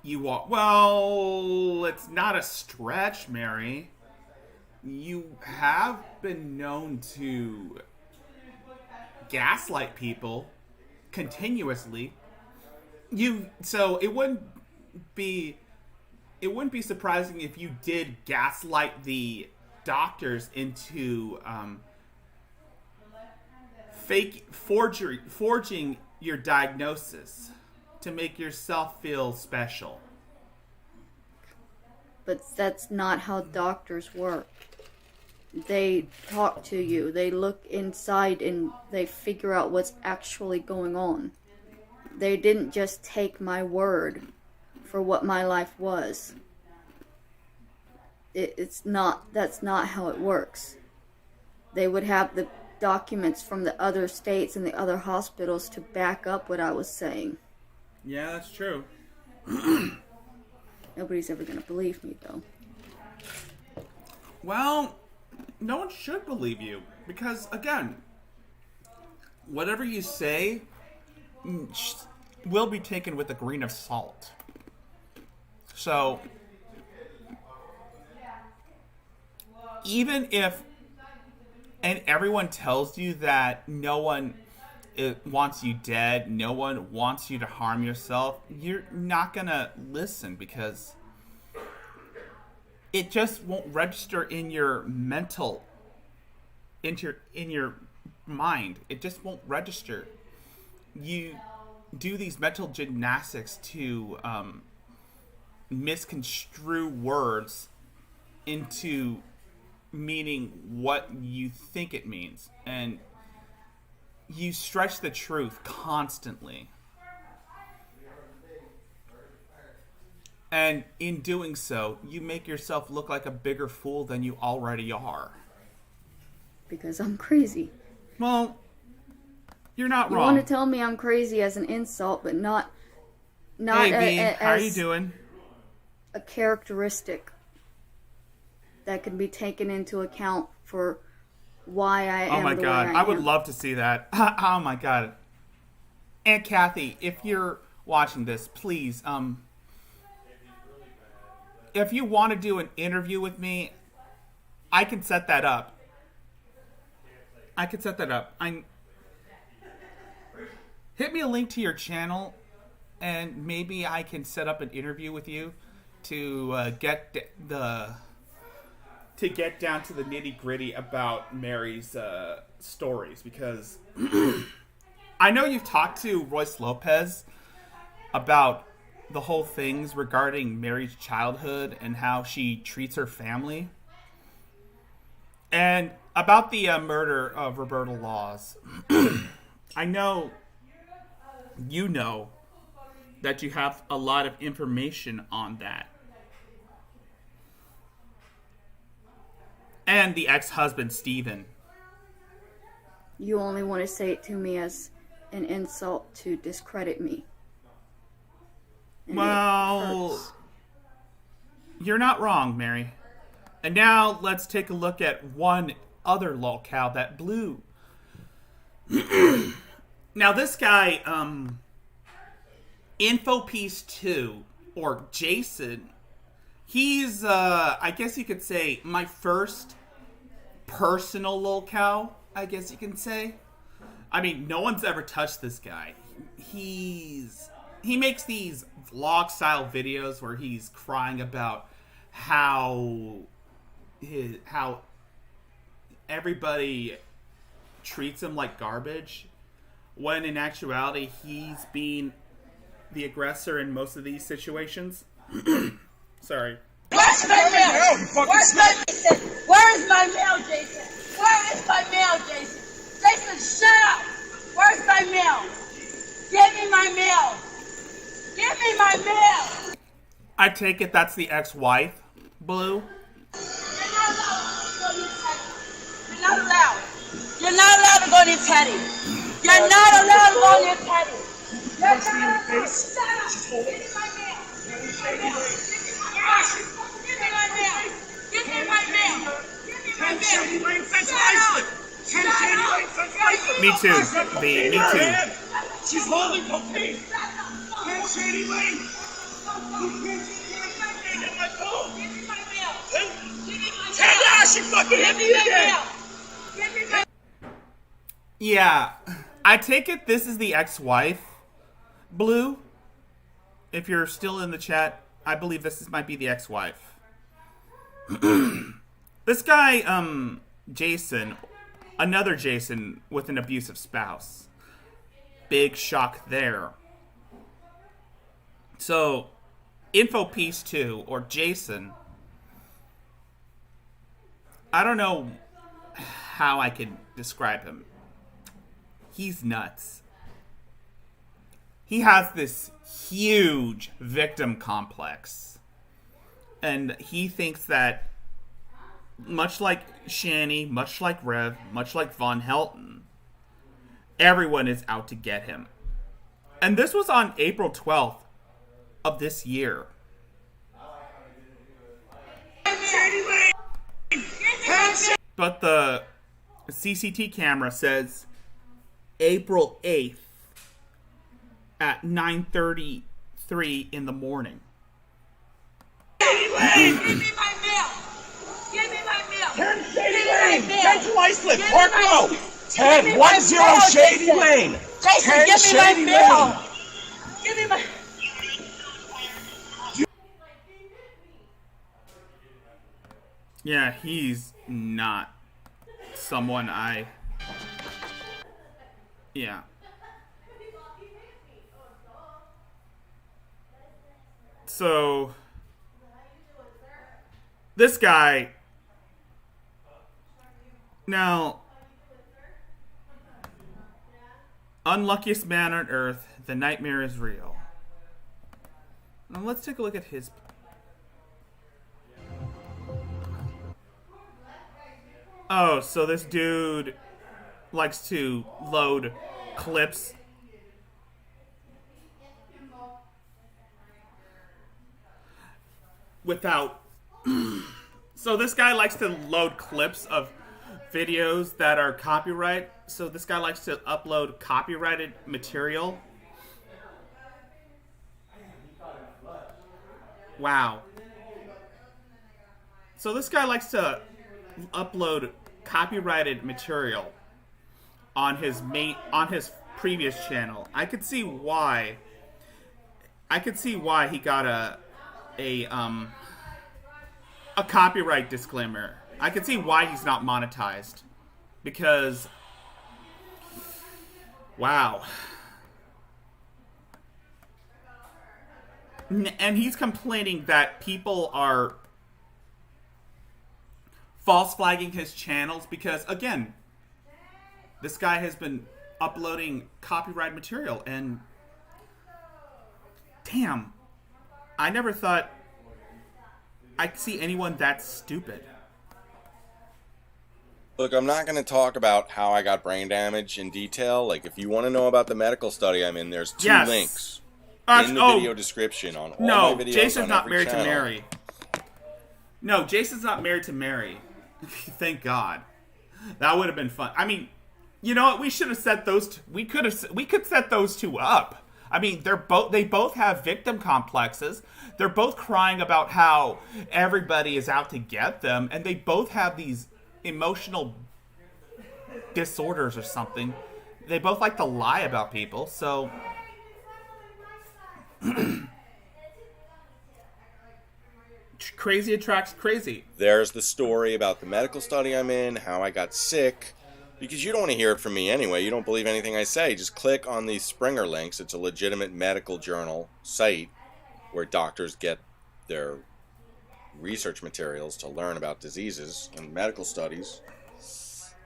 Well, it's not a stretch, Mary. You have been known to gaslight people continuously. So it wouldn't be surprising if you did gaslight the doctors into forging your diagnosis to make yourself feel special. But that's not how doctors work. They talk to you, they look inside, and they figure out what's actually going on. They didn't just take my word for what my life was. That's not how it works. They would have the documents from the other states and the other hospitals to back up what I was saying. Yeah, that's true. Nobody's ever going to believe me, though. Well, no one should believe you. Because, again, whatever you say will be taken with a grain of salt. So, even if... And everyone tells you that no one wants you dead, no one wants you to harm yourself, you're not gonna listen because it just won't register in your mental, in your mind. It just won't register. You do these mental gymnastics to misconstrue words into meaning what you think it means, and you stretch the truth constantly, and in doing so you make yourself look like a bigger fool than you already are. Because I'm crazy. Well, you're not wrong. You want to tell me I'm crazy as an insult, but not hey, how are you doing? A characteristic that can be taken into account for why I am. Oh my God, I would love to see that. Oh my God, Aunt Kathy, if you're watching this, please, if you want to do an interview with me, I can set that up. Hit me a link to your channel, and maybe I can set up an interview with you. to get down to the nitty-gritty about Mary's stories, because I know you've talked to Royce Lopez about the whole things regarding Mary's childhood and how she treats her family, and about the murder of Roberta Laws. I know you know that you have a lot of information on that. And the ex-husband, Stephen. You only want to say it to me as an insult to discredit me. And well, you're not wrong, Mary. And now let's take a look at one other lolcow that blew. Now this guy, InfoPiece 2, or Jason, he's, I guess you could say, my first personal lolcow, I guess you can say. I mean, no one's ever touched this guy. He makes these vlog-style videos where he's crying about how everybody treats him like garbage, when in actuality he's being the aggressor in most of these situations. Sorry. Where's my mail? Where's my Jason? Where is my mail, Jason? Where is my mail, Jason? Jason, shut up! Where's my mail? Give me my mail! Give me my mail! I take it that's the ex-wife, Blue? You're not allowed. You're not allowed to go near Teddy. You're not allowed to go near Teddy. You're not allowed to go near Teddy. Shut up! Give me my mail! Give me my mail! Give me my mail! Give me my mail! Give me my mail! Shut up! Me too. Me too. She's holding cocaine. Ken Shady Lane. Get my phone. Give me my mail! Ted Ash, you fucking hit me again. Give me my Yeah. I take it this is the ex-wife, Blue. If you're still in the chat, I believe might be the ex-wife. This guy, Jason, another Jason with an abusive spouse. Big shock there. So, InfoPiece 2, or Jason, I don't know how I can describe him. He's nuts. He has this huge victim complex. And he thinks that, much like Shani, much like Rev, much like Von Helton, everyone is out to get him. And this was on April 12th of this year. But the CCT camera says April 8th at 9:33 in the morning. Give me my mail! Give me my mail! Ken Give Shady me my Lane. mail! Ken to Iceland. Give me Park my- Row. Ted, Give me my 10 mail, Shady Jason. Lane. Jason, Ken give me my Shady mail! Lane. Give me my... Yeah, he's not someone Yeah. So, this guy, now, unluckiest man on earth, the nightmare is real. Now let's take a look at his. Oh, so this dude likes to load clips. Without. So this guy likes to load clips of videos that are copyright. So this guy likes to upload copyrighted material. Wow. So this guy likes to upload copyrighted material on his previous channel. I could see why he got a copyright disclaimer. I can see why he's not monetized. Because, wow. And he's complaining that people are false flagging his channels because, again, this guy has been uploading copyright material, and damn, I never thought I'd see anyone that stupid. Look, I'm not going to talk about how I got brain damage in detail. Like, if you want to know about the medical study I'm in, there's two links in the video description on all my videos. Jason's on not every married channel. to Mary. No, Jason's not married to Mary. Thank God. That would have been fun. I mean, you know what? We should have set those. We could set those two up. I mean, they both have victim complexes. They're both crying about how everybody is out to get them, and they both have these emotional disorders or something. They both like to lie about people, so crazy attracts crazy. There's the story about the medical study I'm in, how I got sick, because you don't want to hear it from me anyway. You don't believe anything I say. Just click on these Springer links. It's a legitimate medical journal site where doctors get their research materials to learn about diseases and medical studies.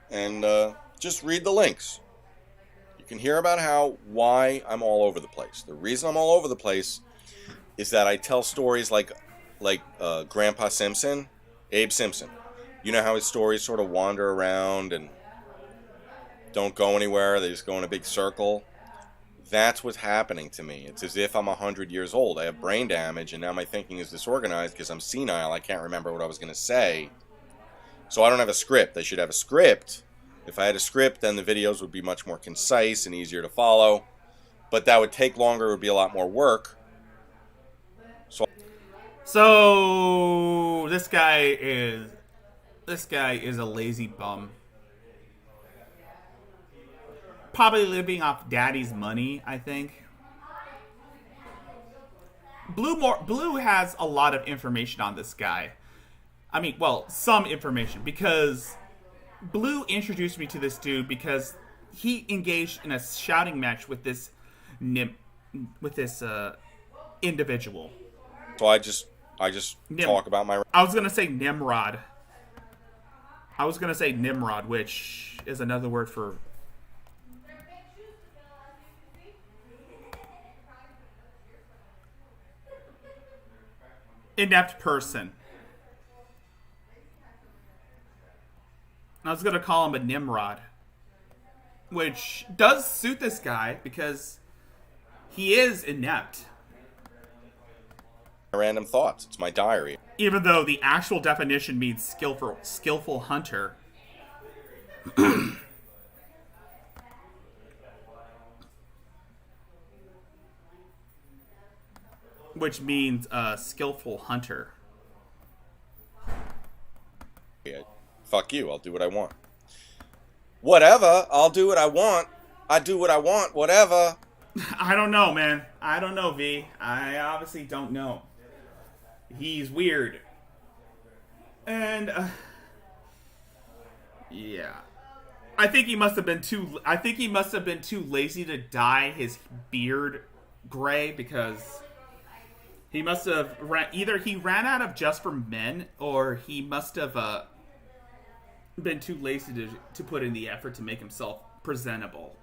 And just read the links. You can hear about why I'm all over the place. The reason I'm all over the place is that I tell stories like Grandpa Simpson, Abe Simpson. You know how his stories sort of wander around and don't go anywhere. They just go in a big circle. That's what's happening to me. It's as if I'm 100 years old. I have brain damage, and now my thinking is disorganized because I'm senile. I can't remember what I was going to say. So I don't have a script. I should have a script. If I had a script, then the videos would be much more concise and easier to follow. But that would take longer. It would be a lot more work. So this guy is a lazy bum. Probably living off daddy's money, I think. Blue has a lot of information on this guy. I mean, well, some information, because Blue introduced me to this dude because he engaged in a shouting match with this individual. So I just talk about my... I was gonna say Nimrod. Which is another word for inept person. I was gonna call him a Nimrod, which does suit this guy because he is inept. Random thoughts. It's my diary. Even though the actual definition means skillful hunter. Which means skillful hunter. Yeah, fuck you. I'll do what I want. Whatever. I'll do what I want. I do what I want. Whatever. I don't know, man. I don't know, V. I obviously don't know. He's weird. And yeah. I think he must have been too lazy to dye his beard gray, because he must have either he ran out of Just for Men, or he must have been too lazy to put in the effort to make himself presentable.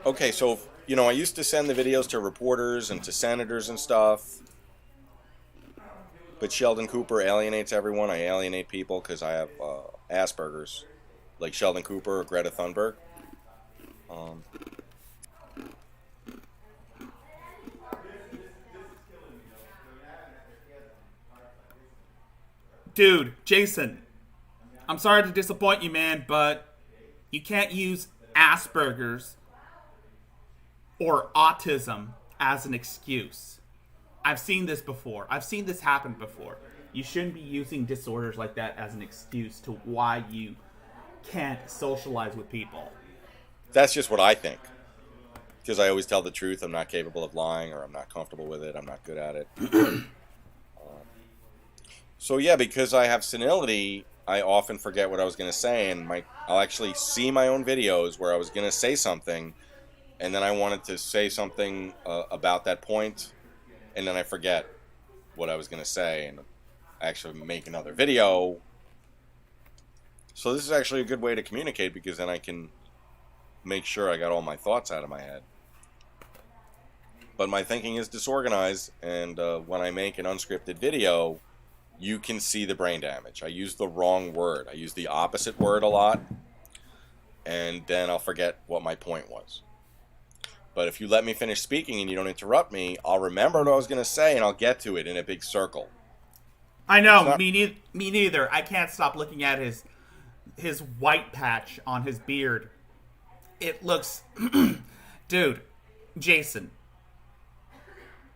Okay, so, I used to send the videos to reporters and to senators and stuff. But Sheldon Cooper alienates everyone. I alienate people because I have Asperger's. Like Sheldon Cooper or Greta Thunberg. Dude, Jason, I'm sorry to disappoint you, man, but you can't use Asperger's or autism as an excuse. I've seen this before. I've seen this happen before. You shouldn't be using disorders like that as an excuse to why you can't socialize with people. That's just what I think. because I always tell the truth. I'm not capable of lying, or I'm not comfortable with it. I'm not good at it. So yeah, because I have senility, I often forget what I was going to say, and I'll actually see my own videos where I was going to say something, and then I wanted to say something about that point, and then I forget what I was going to say, and I actually make another video. So this is actually a good way to communicate, because then I can make sure I got all my thoughts out of my head. But my thinking is disorganized, and when I make an unscripted video, you can see the brain damage. I use the wrong word. I use the opposite word a lot, and then I'll forget what my point was. But if you let me finish speaking and you don't interrupt me, I'll remember what I was going to say, and I'll get to it in a big circle. I know, me neither. I can't stop looking at his white patch on his beard. It looks... Dude, Jason,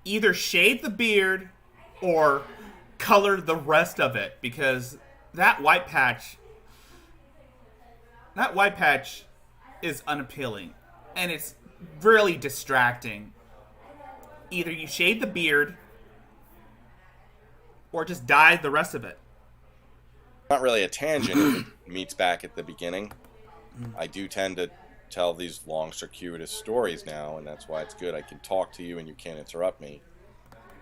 either shave the beard or color the rest of it, because that white patch is unappealing, and it's really distracting. Either you shave the beard or just dye the rest of it. Not really a tangent if it meets back at the beginning. I do tend to tell these long, circuitous stories now, and that's why it's good. I can talk to you and you can't interrupt me.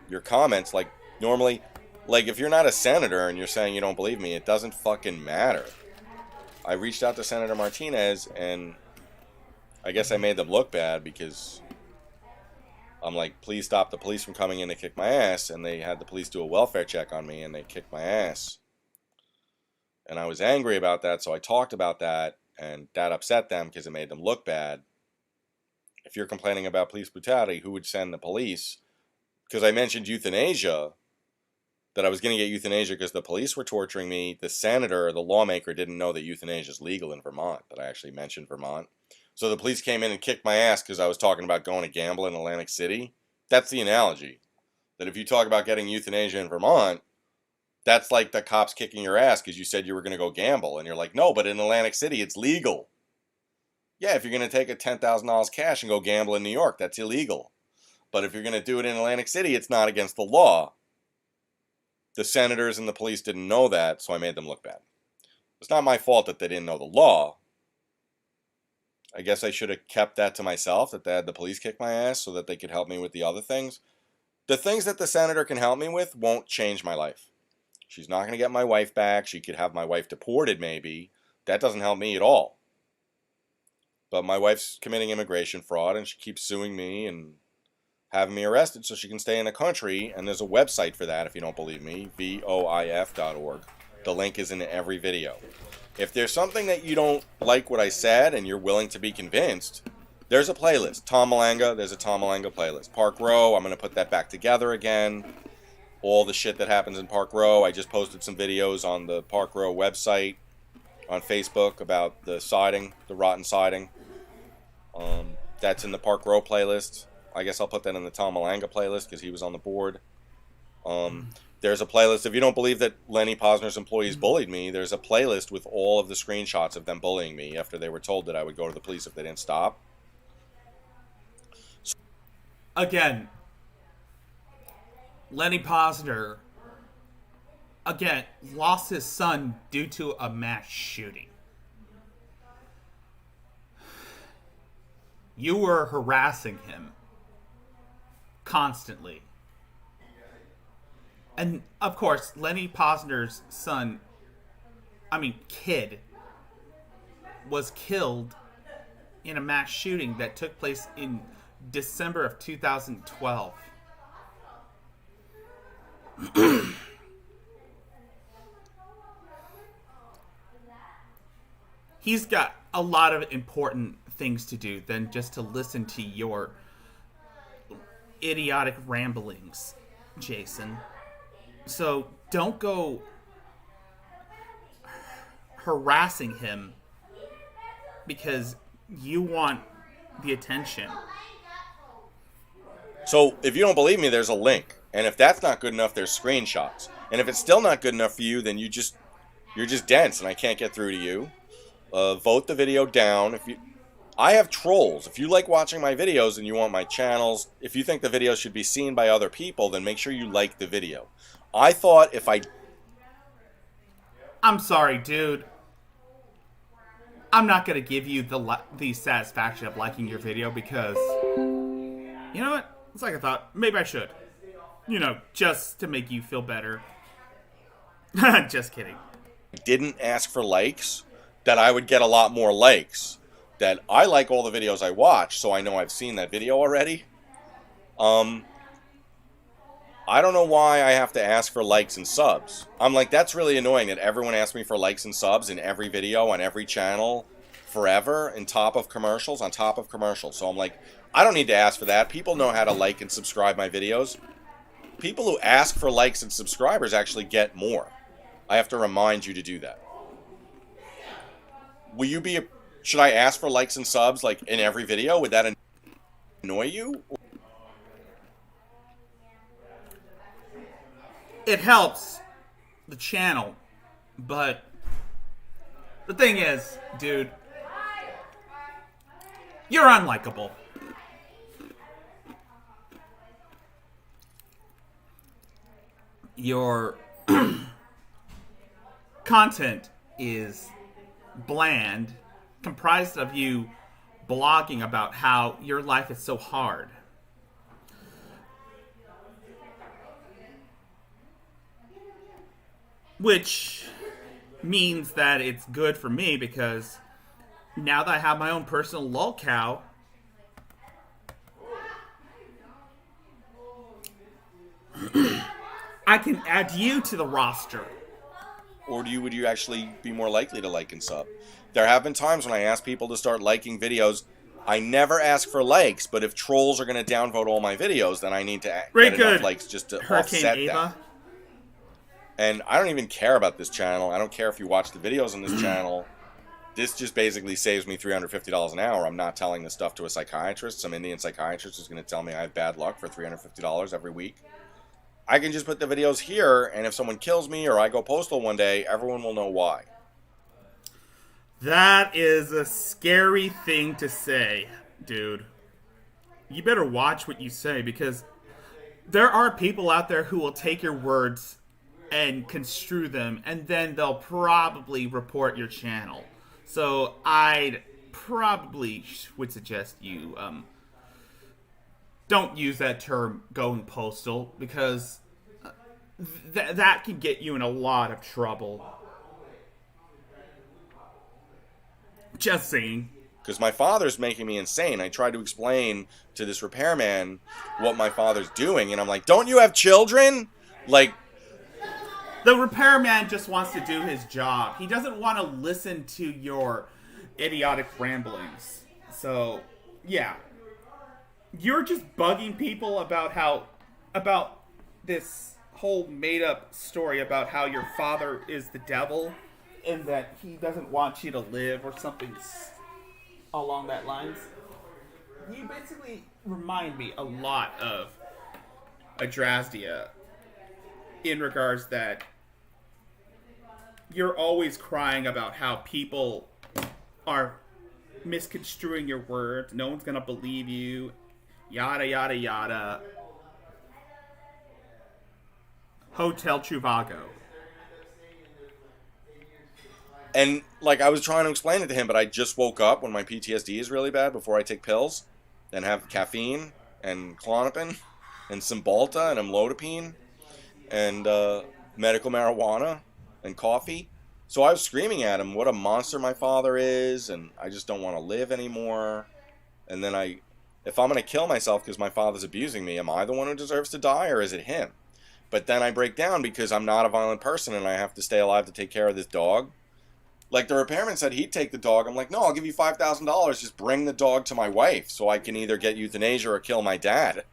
Your comments, like, normally, like, if you're not a senator and you're saying you don't believe me, it doesn't fucking matter. I reached out to Senator Martinez, and I guess I made them look bad, because I'm like, please stop the police from coming in to kick my ass, and they had the police do a welfare check on me, and they kicked my ass. And I was angry about that, so I talked about that, and that upset them because it made them look bad. If you're complaining about police brutality, who would send the police? Because I mentioned euthanasia, that I was going to get euthanasia because the police were torturing me. The senator, the lawmaker, didn't know that euthanasia is legal in Vermont, that I actually mentioned Vermont. So the police came in and kicked my ass because I was talking about going to gamble in Atlantic City. That's the analogy. That if you talk about getting euthanasia in Vermont, that's like the cops kicking your ass because you said you were going to go gamble. And you're like, no, but in Atlantic City, it's legal. Yeah, if you're going to take a $10,000 cash and go gamble in New York, that's illegal. But if you're going to do it in Atlantic City, it's not against the law. The senators and the police didn't know that, so I made them look bad. It's not my fault that they didn't know the law. I guess I should have kept that to myself, that they had the police kick my ass so that they could help me with the other things. The things that the senator can help me with won't change my life. She's not going to get my wife back. She could have my wife deported, maybe. That doesn't help me at all. But my wife's committing immigration fraud, and she keeps suing me and having me arrested so she can stay in the country. And there's a website for that, if you don't believe me, voif.org. The link is in every video. If there's something that you don't like what I said and you're willing to be convinced, there's a playlist. Tom Malanga, there's a Tom Malanga playlist. Park Row, I'm going to put that back together again. All the shit that happens in Park Row. I just posted some videos on the Park Row website on Facebook about the siding, the rotten siding. That's in the Park Row playlist. I guess I'll put that in the Tom Malanga playlist because he was on the board. There's a playlist. If you don't believe that Lenny Posner's employees bullied me, there's a playlist with all of the screenshots of them bullying me after they were told that I would go to the police if they didn't stop. Again, Lenny Posner, again, lost his son due to a mass shooting. You were harassing him constantly. And, of course, Lenny Posner's son, kid, was killed in a mass shooting that took place in December of 2012. He's got a lot of important things to do than just to listen to your idiotic ramblings, Jason. So don't go harassing him because you want the attention. So if you don't believe me, there's a link. And if that's not good enough, there's screenshots. And if it's still not good enough for you, then you're just dense and I can't get through to you. Vote the video down. I have trolls. If you like watching my videos and you want my channels, if you think the video should be seen by other people, then make sure you like the video. I thought if I... I'm sorry, dude. I'm not going to give you the satisfaction of liking your video because... You know what? It's like I thought. Maybe I should. You know, just to make you feel better. Just kidding. Didn't ask for likes, that I would get a lot more likes. That I like all the videos I watch, so I know I've seen that video already. I don't know why I have to ask for likes and subs. I'm like, that's really annoying that everyone asks me for likes and subs in every video on every channel forever, on top of commercials. So I'm like, I don't need to ask for that. People know how to like and subscribe my videos. People who ask for likes and subscribers actually get more. I have to remind you to do that. Will you be... Should I ask for likes and subs like in every video? Would that annoy you? It helps the channel, but the thing is, dude, you're unlikable. Your content is bland, comprised of you blogging about how your life is so hard. Which means that it's good for me because now that I have my own personal lolcow, I can add you to the roster. Or would you actually be more likely to like and sub? There have been times when I ask people to start liking videos. I never ask for likes, but if trolls are going to downvote all my videos, then I need to get enough likes just to offset that. And I don't even care about this channel. I don't care if you watch the videos on this channel. This just basically saves me $350 an hour. I'm not telling this stuff to a psychiatrist, some Indian psychiatrist who's going to tell me I have bad luck for $350 every week. I can just put the videos here, and if someone kills me or I go postal one day, everyone will know why. That is a scary thing to say, dude. You better watch what you say, because there are people out there who will take your words and construe them, and then they'll probably report your channel. So I'd probably would suggest you don't use that term going postal, because that can get you in a lot of trouble. Just saying. Because my father's making me insane. I tried to explain to this repairman what my father's doing, and I'm like, don't you have children? Like, the repairman just wants to do his job. He doesn't want to listen to your idiotic ramblings. So, yeah. You're just bugging people about this whole made-up story about how your father is the devil and that he doesn't want you to live or something along that lines. You basically remind me a lot of Adrasdea in regards that you're always crying about how people are misconstruing your words. No one's gonna believe you. Yada, yada, yada. Hotel Trivago. and like I was trying to explain it to him, but I just woke up when my PTSD is really bad before I take pills and have caffeine and Klonopin and Cymbalta and amlodipine and medical marijuana and coffee. So I was screaming at him what a monster my father is, and I just don't want to live anymore. And then if I'm going to kill myself because my father's abusing me, am I the one who deserves to die, or is it him? But then I break down because I'm not a violent person and I have to stay alive to take care of this dog. Like the repairman said he'd take the dog. I'm like, no, I'll give you $5,000. Just bring the dog to my wife so I can either get euthanasia or kill my dad.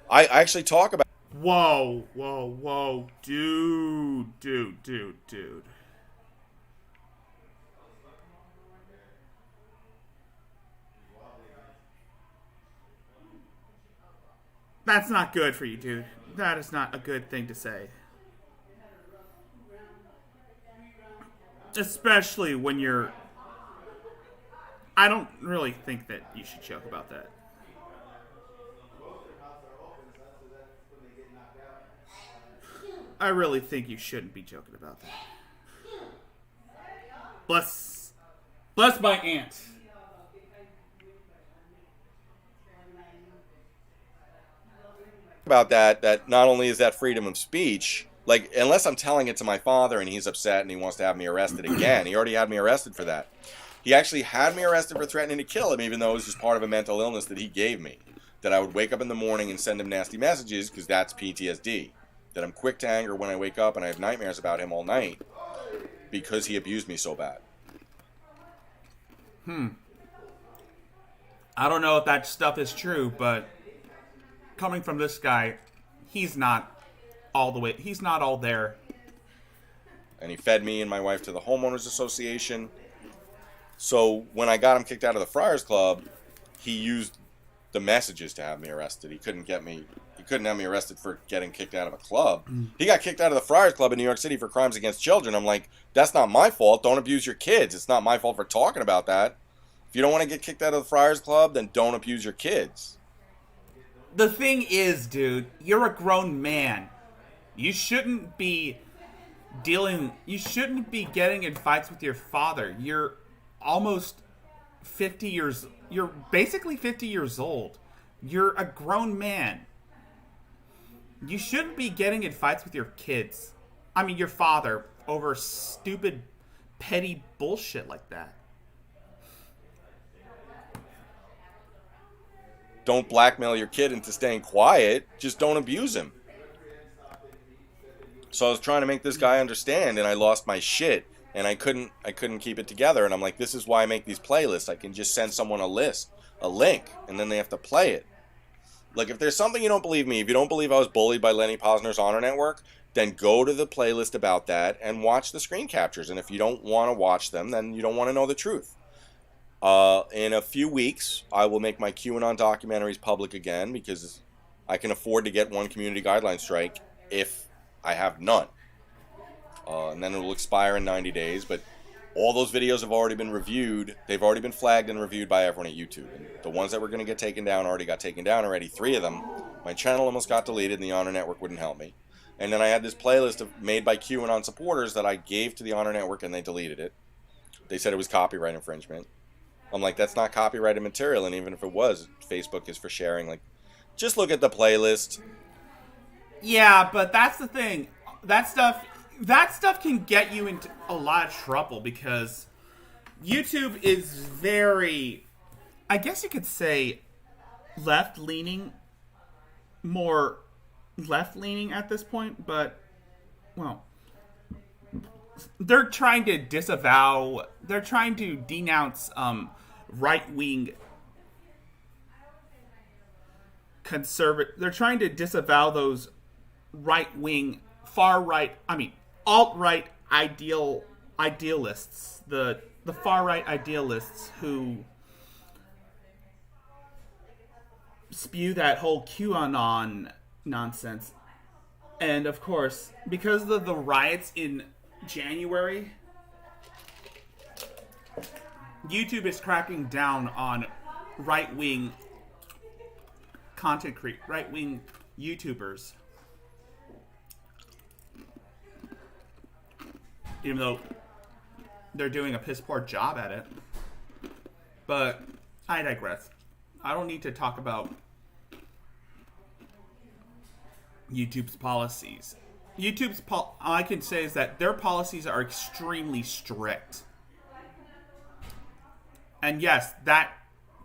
I actually talk about... Whoa, whoa, whoa. Dude. That's not good for you, dude. That is not a good thing to say. Especially when you're I don't really think that you should joke about that. I really think you shouldn't be joking about that. Bless my aunt. About that not only is that freedom of speech, like, unless I'm telling it to my father and he's upset and he wants to have me arrested again. He already had me arrested for that. He actually had me arrested for threatening to kill him, even though it was just part of a mental illness that he gave me. That I would wake up in the morning and send him nasty messages, because that's PTSD. That I'm quick to anger when I wake up and I have nightmares about him all night because he abused me so bad. I don't know if that stuff is true, but coming from this guy, he's not all there. And he fed me and my wife to the homeowners association. So when I got him kicked out of the Friars Club, he used the messages to have me arrested. He couldn't have me arrested for getting kicked out of a club. He got kicked out of the Friars Club in New York City for crimes against children. I'm like, that's not my fault. Don't abuse your kids. It's not my fault for talking about that. If you don't want to get kicked out of the Friars Club, then don't abuse your kids. The thing is, dude, you're a grown man. You shouldn't be getting in fights with your father. You're basically 50 years old. You're a grown man. You shouldn't be getting in fights with your kids. I mean, your father, over stupid, petty bullshit like that. Don't blackmail your kid into staying quiet. Just don't abuse him. So I was trying to make this guy understand, and I lost my shit, and I couldn't keep it together. And I'm like, this is why I make these playlists. I can just send someone a link, and then they have to play it. Like, if there's something you don't believe me, if you don't believe I was bullied by Lenny Posner's Honor Network, then go to the playlist about that and watch the screen captures. And if you don't want to watch them, then you don't want to know the truth. In a few weeks, I will make my QAnon documentaries public again, because I can afford to get one community guideline strike if I have none. And then it will expire in 90 days, but all those videos have already been reviewed. They've already been flagged and reviewed by everyone at YouTube. And the ones that were going to get taken down already got taken down already. 3 of them. My channel almost got deleted, and the Honor Network wouldn't help me. And then I had this playlist made by QAnon supporters that I gave to the Honor Network, and they deleted it. They said it was copyright infringement. I'm like, that's not copyrighted material, and even if it was, Facebook is for sharing. Like, just look at the playlist. Yeah, but that's the thing. That stuff can get you into a lot of trouble, because YouTube is very, I guess you could say, more left-leaning at this point, but, well, they're trying to denounce right-wing they're trying to disavow those right-wing, alt-right idealists, the far-right idealists who spew that whole QAnon nonsense. And of course, because of the riots in January, YouTube is cracking down on right-wing right-wing YouTubers. Even though they're doing a piss-poor job at it. But I digress. I don't need to talk about YouTube's policies. All I can say is that their policies are extremely strict. And yes, that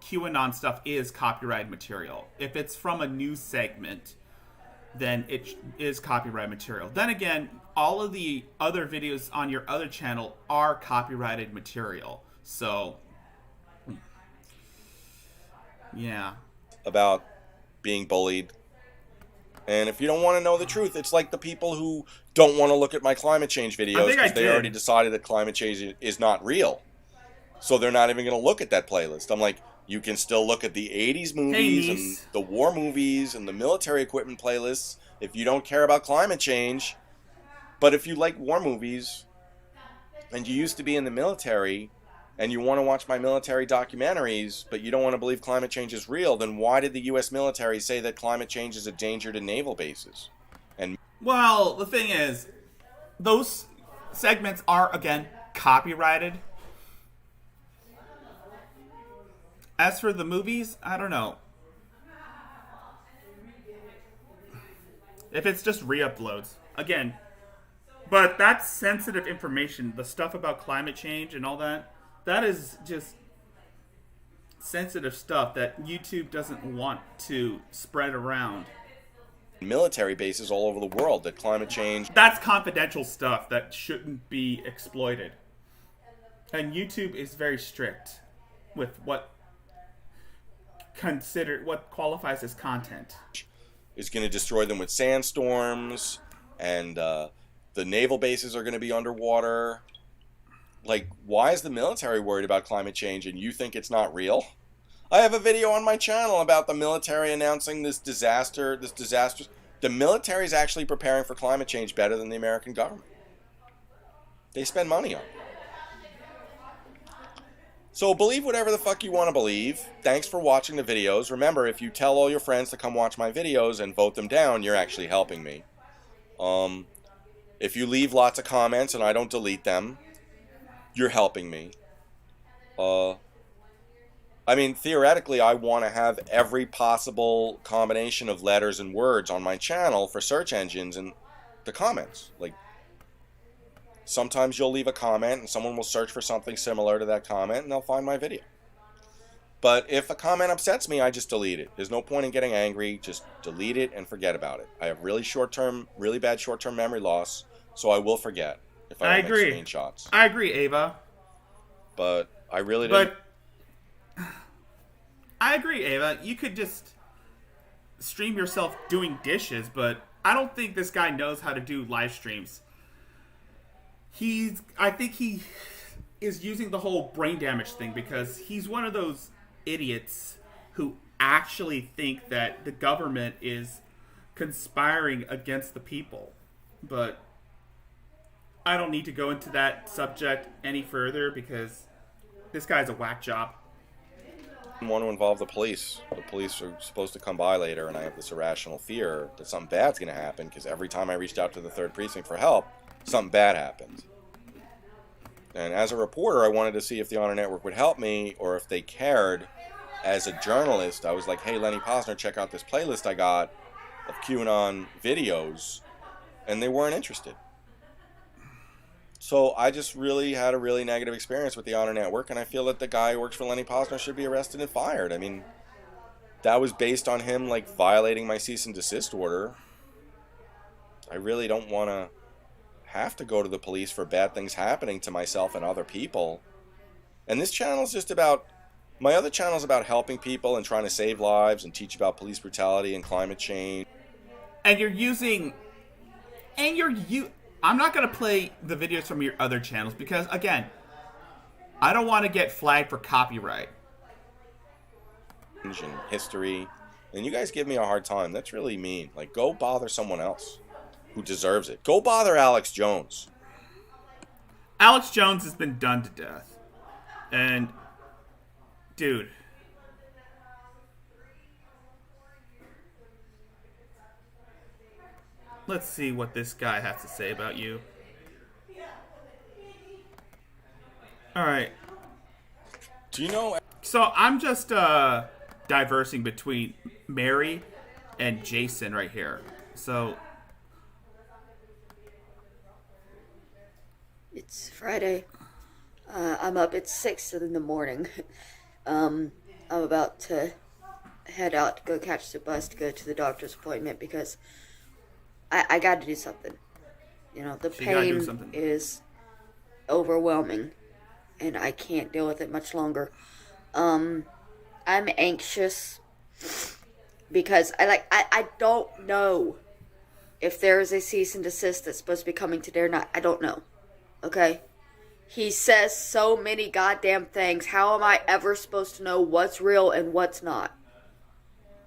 QAnon stuff is copyrighted material. If it's from a news segment, then it is copyright material. Then again, all of the other videos on your other channel are copyrighted material. So, yeah. About being bullied. And if you don't want to know the truth, it's like the people who don't want to look at my climate change videos because they already decided that climate change is not real. So they're not even going to look at that playlist. I'm like, you can still look at the 80s movies and the war movies and the military equipment playlists if you don't care about climate change. But if you like war movies and you used to be in the military, and you want to watch my military documentaries, but you don't want to believe climate change is real, then why did the U.S. military say that climate change is a danger to naval bases? And Well, the thing is, those segments are, again, copyrighted. As for the movies, I don't know. If it's just re-uploads. Again, but that's sensitive information. The stuff about climate change and all that, that is just sensitive stuff that YouTube doesn't want to spread around. military bases all over the world that climate change... That's confidential stuff that shouldn't be exploited. And YouTube is very strict with what qualifies as content. is going to destroy them with sandstorms, and the naval bases are going to be underwater. Like, why is the military worried about climate change and you think it's not real? I have a video on my channel about the military announcing this disaster. The military is actually preparing for climate change better than the American government. They spend money on it. So believe whatever the fuck you want to believe. Thanks for watching the videos. Remember, if you tell all your friends to come watch my videos and vote them down, you're actually helping me. If you leave lots of comments and I don't delete them, you're helping me. I mean, theoretically, I want to have every possible combination of letters and words on my channel for search engines and the comments. Like, sometimes you'll leave a comment and someone will search for something similar to that comment and they'll find my video. But if a comment upsets me, I just delete it. There's no point in getting angry. Just delete it and forget about it. I have really bad short-term memory loss, so I will forget if I don't make screenshots. I agree, Ava. But I really didn't. But I agree, Ava. You could just stream yourself doing dishes, but I don't think this guy knows how to do live streams. I think he is using the whole brain damage thing because he's one of those idiots who actually think that the government is conspiring against the people. But I don't need to go into that subject any further because this guy's a whack job. I want to involve the police. The police are supposed to come by later, and I have this irrational fear that something bad's going to happen because every time I reached out to the 3rd Precinct for help, something bad happened. And as a reporter, I wanted to see if the Honor Network would help me or if they cared. As a journalist, I was like, hey, Lenny Posner, check out this playlist I got of QAnon videos. And they weren't interested. So I just really had a really negative experience with the Honor Network, and I feel that the guy who works for Lenny Posner should be arrested and fired. I mean, that was based on him, like, violating my cease and desist order. I really don't want to have to go to the police for bad things happening to myself and other people. And this channel is just about... My other channel is about helping people and trying to save lives and teach about police brutality and climate change. And you're using... I'm not going to play the videos from your other channels because, again, I don't want to get flagged for copyright. And history. And you guys give me a hard time. That's really mean. Like, go bother someone else who deserves it. Go bother Alex Jones. Alex Jones has been done to death. And, dude... Let's see what this guy has to say about you. Alright. Do you know... So, I'm just diversing between Mary and Jason right here. So... It's Friday. I'm up at 6 in the morning. I'm about to head out to go catch the bus to go to the doctor's appointment because... I got to do something. You know, the pain is overwhelming, and I can't deal with it much longer. I'm anxious because I don't know if there is a cease and desist that's supposed to be coming today or not. I don't know. Okay? He says so many goddamn things. How am I ever supposed to know what's real and what's not?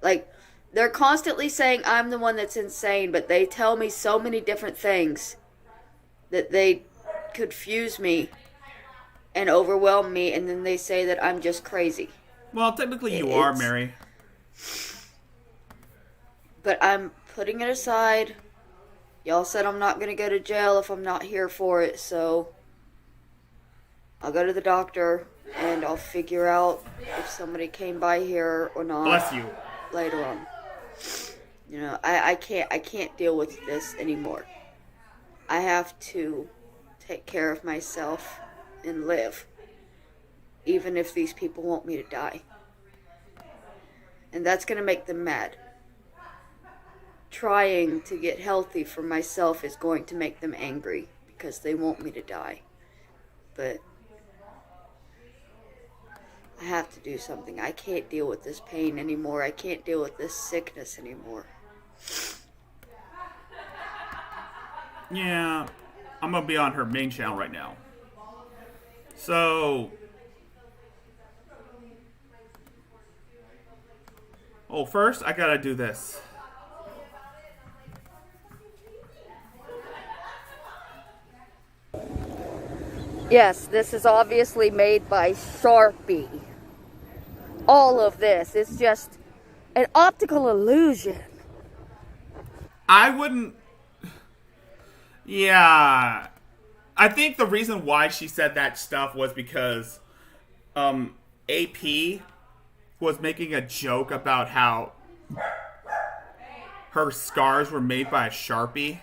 Like... They're constantly saying I'm the one that's insane, but they tell me so many different things that they confuse me. and overwhelm me, and then they say that I'm just crazy. Well, technically you are, Mary. But I'm putting it aside. Y'all said I'm not going to go to jail if I'm not here for it, so I'll go to the doctor and I'll figure out if somebody came by here or not. Bless you. Later on. You know, I can't deal with this anymore. I have to take care of myself and live, even if these people want me to die. And that's going to make them mad. Trying to get healthy for myself is going to make them angry because they want me to die. But I have to do something. I can't deal with this pain anymore. I can't deal with this sickness anymore. Yeah, I'm gonna be on her main channel right now. So, first I gotta do this. Yes, this is obviously made by Sharpie. All of this is just an optical illusion. I wouldn't. Yeah. I think the reason why she said that stuff was because AP was making a joke about how her scars were made by a Sharpie.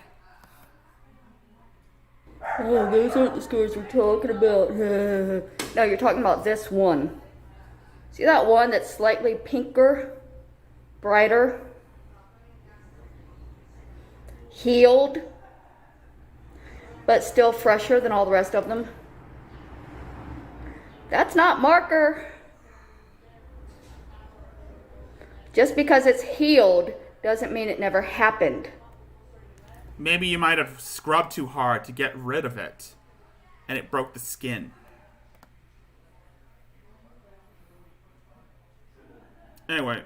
Oh, those aren't the scars we're talking about. No, you're talking about this one. See that one that's slightly pinker, brighter, healed, but still fresher than all the rest of them? That's not marker. Just because it's healed doesn't mean it never happened. Maybe you might have scrubbed too hard to get rid of it, and it broke the skin. Anyway.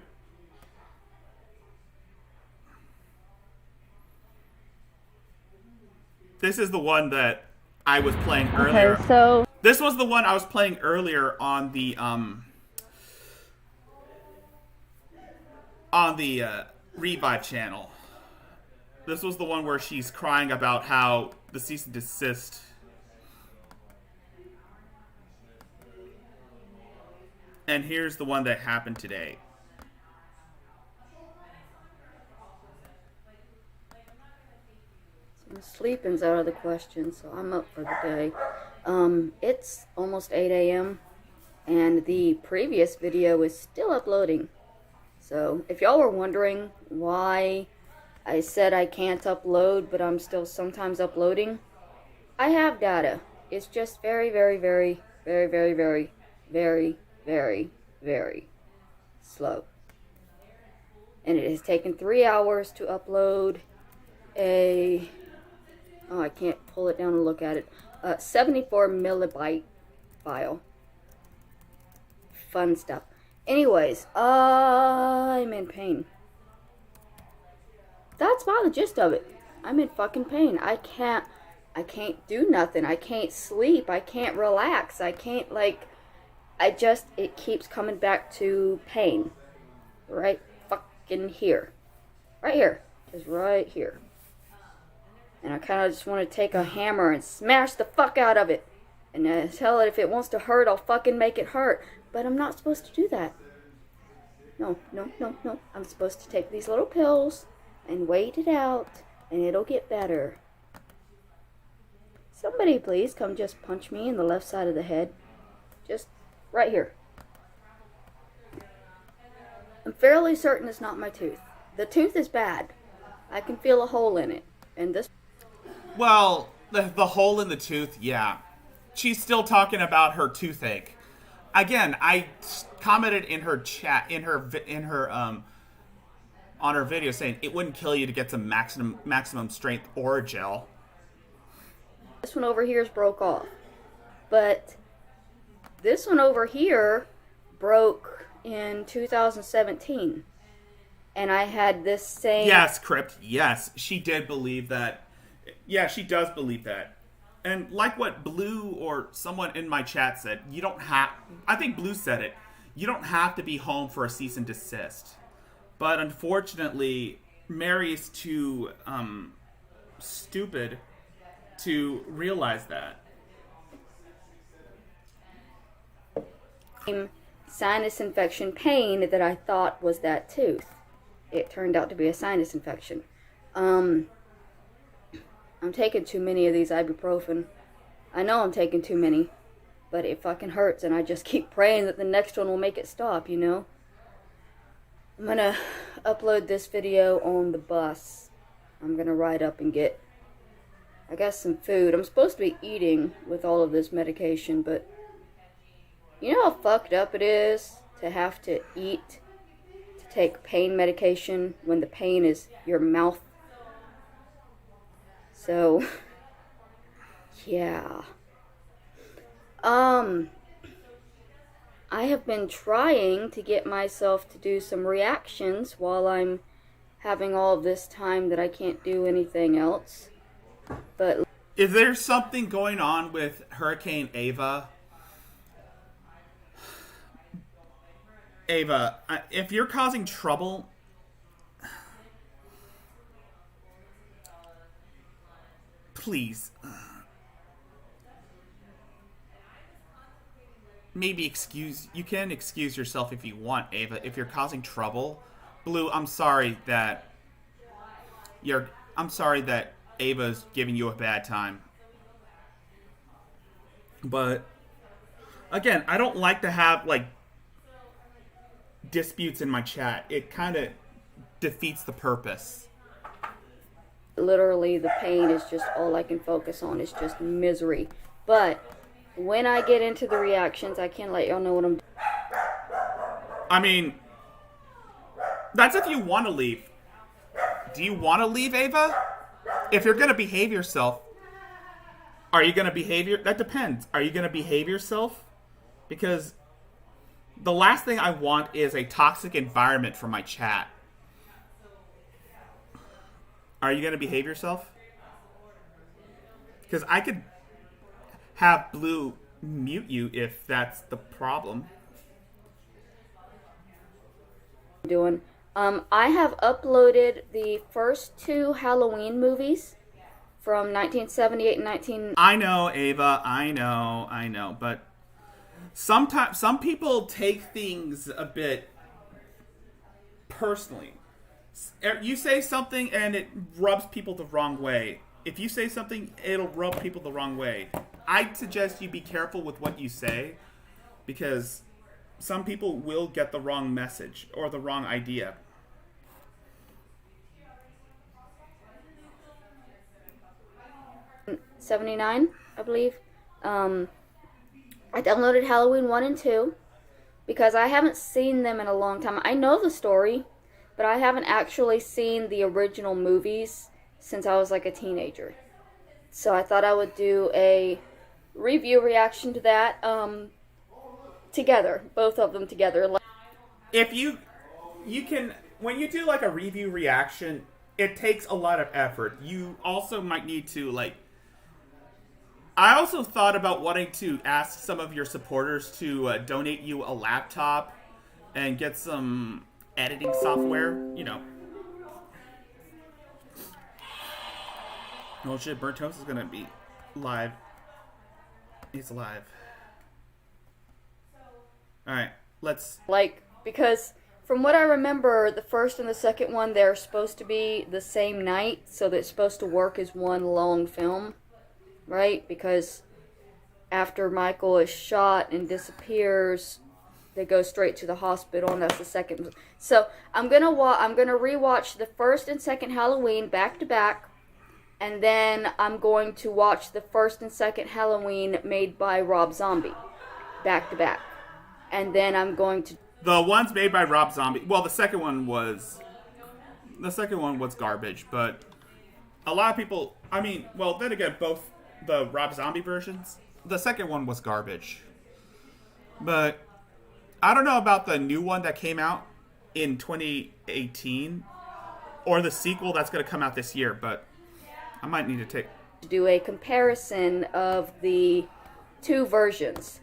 This is the one that I was playing earlier. Okay, so This was the one I was playing earlier on the Revive channel. This was the one where she's crying about how the cease and desist. And here's the one that happened today. Sleeping's out of the question, so I'm up for the day. It's almost 8 a.m. and the previous video is still uploading. So if y'all were wondering why I said I can't upload, but I'm still sometimes uploading, I have data. It's just very, very, very, very, very, very, very, very, very slow. And it has taken 3 hours to upload a... Oh, I can't pull it down and look at it. 74 millibyte file. Fun stuff. Anyways, I'm in pain. That's about the gist of it. I'm in fucking pain. I can't do nothing. I can't sleep. I can't relax. I can't, it keeps coming back to pain. Right fucking here. Right here. Just right here. And I kind of just want to take a hammer and smash the fuck out of it. And tell it if it wants to hurt, I'll fucking make it hurt. But I'm not supposed to do that. No. I'm supposed to take these little pills and wait it out, and it'll get better. Somebody please come just punch me in the left side of the head. Just right here. I'm fairly certain it's not my tooth. The tooth is bad. I can feel a hole in it. And this... Well, the hole in the tooth, yeah. She's still talking about her toothache. Again, I commented in her chat, on her video saying it wouldn't kill you to get some maximum strength Oragel. This one over here is broke off. But this one over here broke in 2017. And I had this same... Yes, Crypt. Yes, she did believe that. Yeah, she does believe that. And like what Blue or someone in my chat said, you don't have, I think Blue said it, you don't have to be home for a cease and desist. But unfortunately, Mary is too stupid to realize that. Sinus infection pain that I thought was that tooth. It turned out to be a sinus infection. I'm taking too many of these ibuprofen. I know I'm taking too many, but it fucking hurts, and I just keep praying that the next one will make it stop, you know? I'm gonna upload this video on the bus. I'm gonna ride up and get, I guess, some food. I'm supposed to be eating with all of this medication, but you know how fucked up it is to have to eat, to take pain medication when the pain is your mouth? So, yeah. I have been trying to get myself to do some reactions while I'm having all of this time that I can't do anything else. But is there something going on with Hurricane Ava? Ava, if you're causing trouble, please, maybe you can excuse yourself if you want, Ava, if you're causing trouble. Blue, I'm sorry that Ava's giving you a bad time. But again, I don't like to have like disputes in my chat. It kind of defeats the purpose. Literally, the pain is just all I can focus on. It's just misery. But when I get into the reactions, I can let y'all know what I'm doing. I mean, that's if you want to leave. Do you want to leave, Ava? If you're going to behave yourself, are you going to behave that depends. Are you going to behave yourself? Because the last thing I want is a toxic environment for my chat. Are you going to behave yourself? Because I could have Blue mute you if that's the problem. Doing. I have uploaded the first two Halloween movies from 1978 and 19... I know, Ava. I know. But sometimes some people take things a bit personally. You say something and it rubs people the wrong way. If you say something, it'll rub people the wrong way. I'd suggest you be careful with what you say, because some people will get the wrong message or the wrong idea. '79, I believe. I downloaded Halloween 1 and 2 because I haven't seen them in a long time. I know the story, but I haven't actually seen the original movies since I was like a teenager. So I thought I would do a review reaction to that together, both of them together. If you can, when you do like a review reaction, it takes a lot of effort. You also might need to I also thought about wanting to ask some of your supporters to donate you a laptop and get some editing software, you know. Oh shit, Burnt Toast is gonna be live. He's live. Alright, let's... Because from what I remember, the first and the second one, they're supposed to be the same night, so that it's supposed to work as one long film, right? Because after Michael is shot and disappears, they go straight to the hospital, and that's the second. So I'm gonna rewatch the first and second Halloween back to back, and then I'm going to watch the first and second Halloween made by Rob Zombie back to back, and then I'm going to. The ones made by Rob Zombie. Well, the second one was garbage, but a lot of people. I mean, well, then again, both the Rob Zombie versions. The second one was garbage, but I don't know about the new one that came out in 2018 or the sequel that's going to come out this year, but I might need to take to do a comparison of the two versions.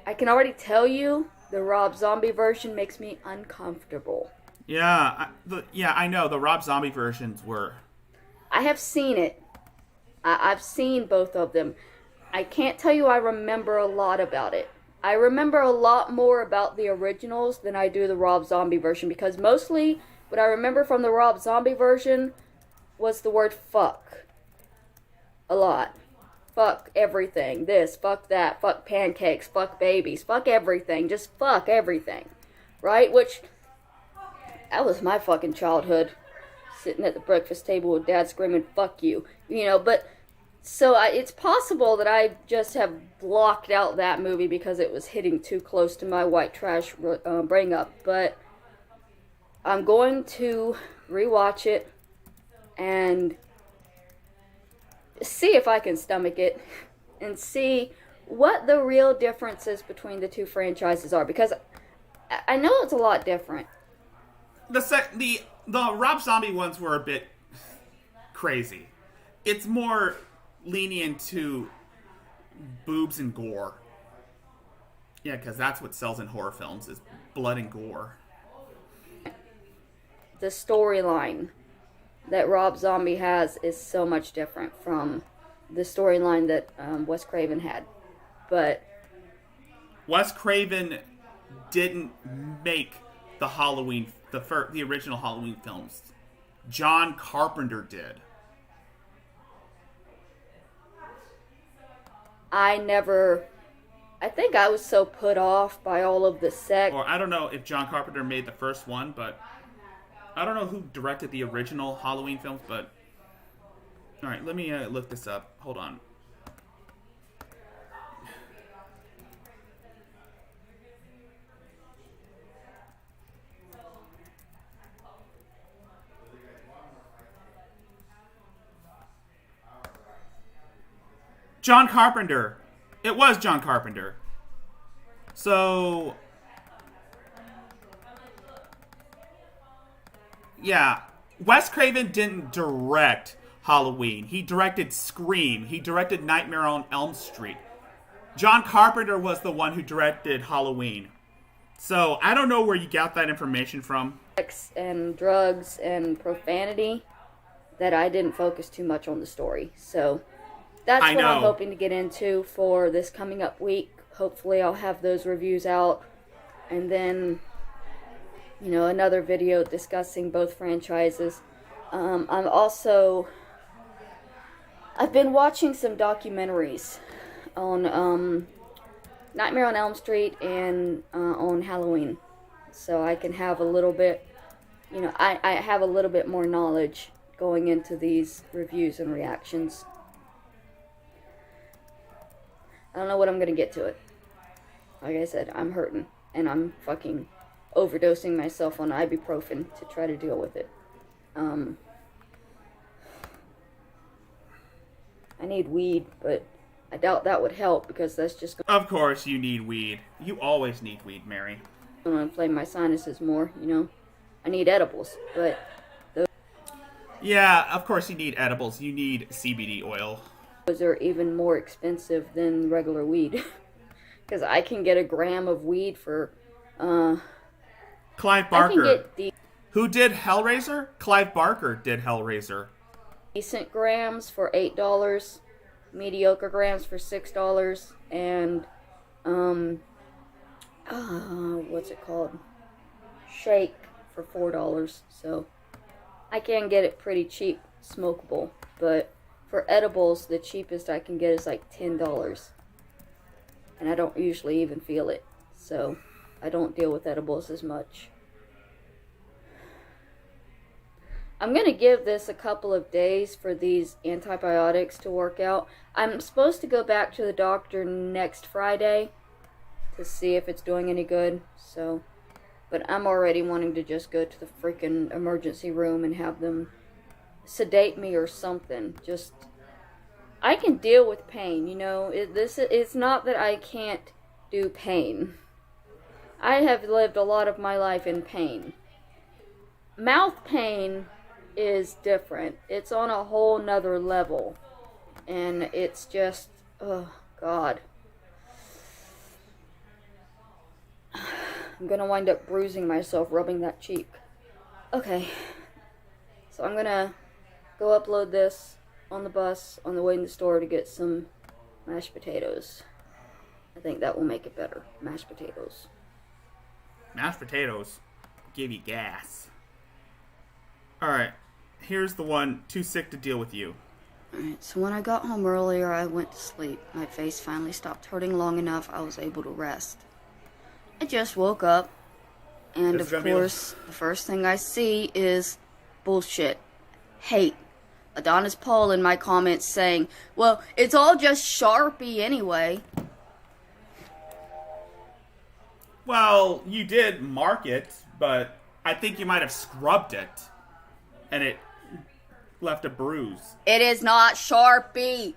I can already tell you the Rob Zombie version makes me uncomfortable. Yeah, I know. The Rob Zombie versions were... I have seen it. I've seen both of them. I can't tell you I remember a lot about it. I remember a lot more about the originals than I do the Rob Zombie version, because mostly what I remember from the Rob Zombie version was the word fuck. A lot. Fuck everything. This, fuck that, fuck pancakes, fuck babies, fuck everything. Just fuck everything. Right? Which, that was my fucking childhood. Sitting at the breakfast table with Dad screaming, fuck you. You know, but... So it's possible that I just have blocked out that movie because it was hitting too close to my white trash bring up. But I'm going to rewatch it and see if I can stomach it and see what the real differences between the two franchises are, because I know it's a lot different. The Rob Zombie ones were a bit crazy. It's more lenient to boobs and gore. Yeah, because that's what sells in horror films, is blood and gore. The storyline that Rob Zombie has is so much different from the storyline that Wes Craven had. But Wes Craven didn't make the the original Halloween films. John Carpenter did. I think I was so put off by all of the sex. Or I don't know if John Carpenter made the first one, but I don't know who directed the original Halloween films, but... Alright, let me look this up. Hold on. John Carpenter. It was John Carpenter. So... Yeah. Wes Craven didn't direct Halloween. He directed Scream. He directed Nightmare on Elm Street. John Carpenter was the one who directed Halloween. So, I don't know where you got that information from. Sex and drugs and profanity that I didn't focus too much on the story. So... That's what I'm hoping to get into for this coming up week. Hopefully I'll have those reviews out. And then, you know, another video discussing both franchises. I've been watching some documentaries on Nightmare on Elm Street and on Halloween. So I can have a little bit, you know, I have a little bit more knowledge going into these reviews and reactions. I don't know what I'm going to get to it. Like I said, I'm hurting. And I'm fucking overdosing myself on ibuprofen to try to deal with it. I need weed, but I doubt that would help because that's just Of course you need weed. You always need weed, Mary. going to inflame my sinuses more, you know. I need edibles, but... Yeah, of course you need edibles. You need CBD oil. Those are even more expensive than regular weed. Because I can get a gram of weed for, Clive Barker. Who did Hellraiser? Clive Barker did Hellraiser. Decent grams for $8, mediocre grams for $6, and, what's it called? Shake for $4. So, I can get it pretty cheap, smokable, but... For edibles, the cheapest I can get is like $10. And I don't usually even feel it. So, I don't deal with edibles as much. I'm going to give this a couple of days for these antibiotics to work out. I'm supposed to go back to the doctor next Friday to see if it's doing any good. So, but I'm already wanting to just go to the freaking emergency room and have them sedate me or something. Just, I can deal with pain, you know. It's not that I can't do pain. I have lived a lot of my life in pain. Mouth pain is different. It's on a whole nother level. And it's just, oh, God. I'm gonna wind up bruising myself rubbing that cheek. Okay. So I'm gonna go upload this on the bus on the way in the store to get some mashed potatoes. I think that will make it better. Mashed potatoes. Mashed potatoes give you gas. Alright, here's the one too sick to deal with you. Alright, so when I got home earlier, I went to sleep. My face finally stopped hurting long enough, I was able to rest. I just woke up, and of course, the first thing I see is bullshit. Hate. Adonis Paul in my comments saying, well, it's all just Sharpie anyway. Well, you did mark it, but I think you might have scrubbed it, and it left a bruise. It is not Sharpie.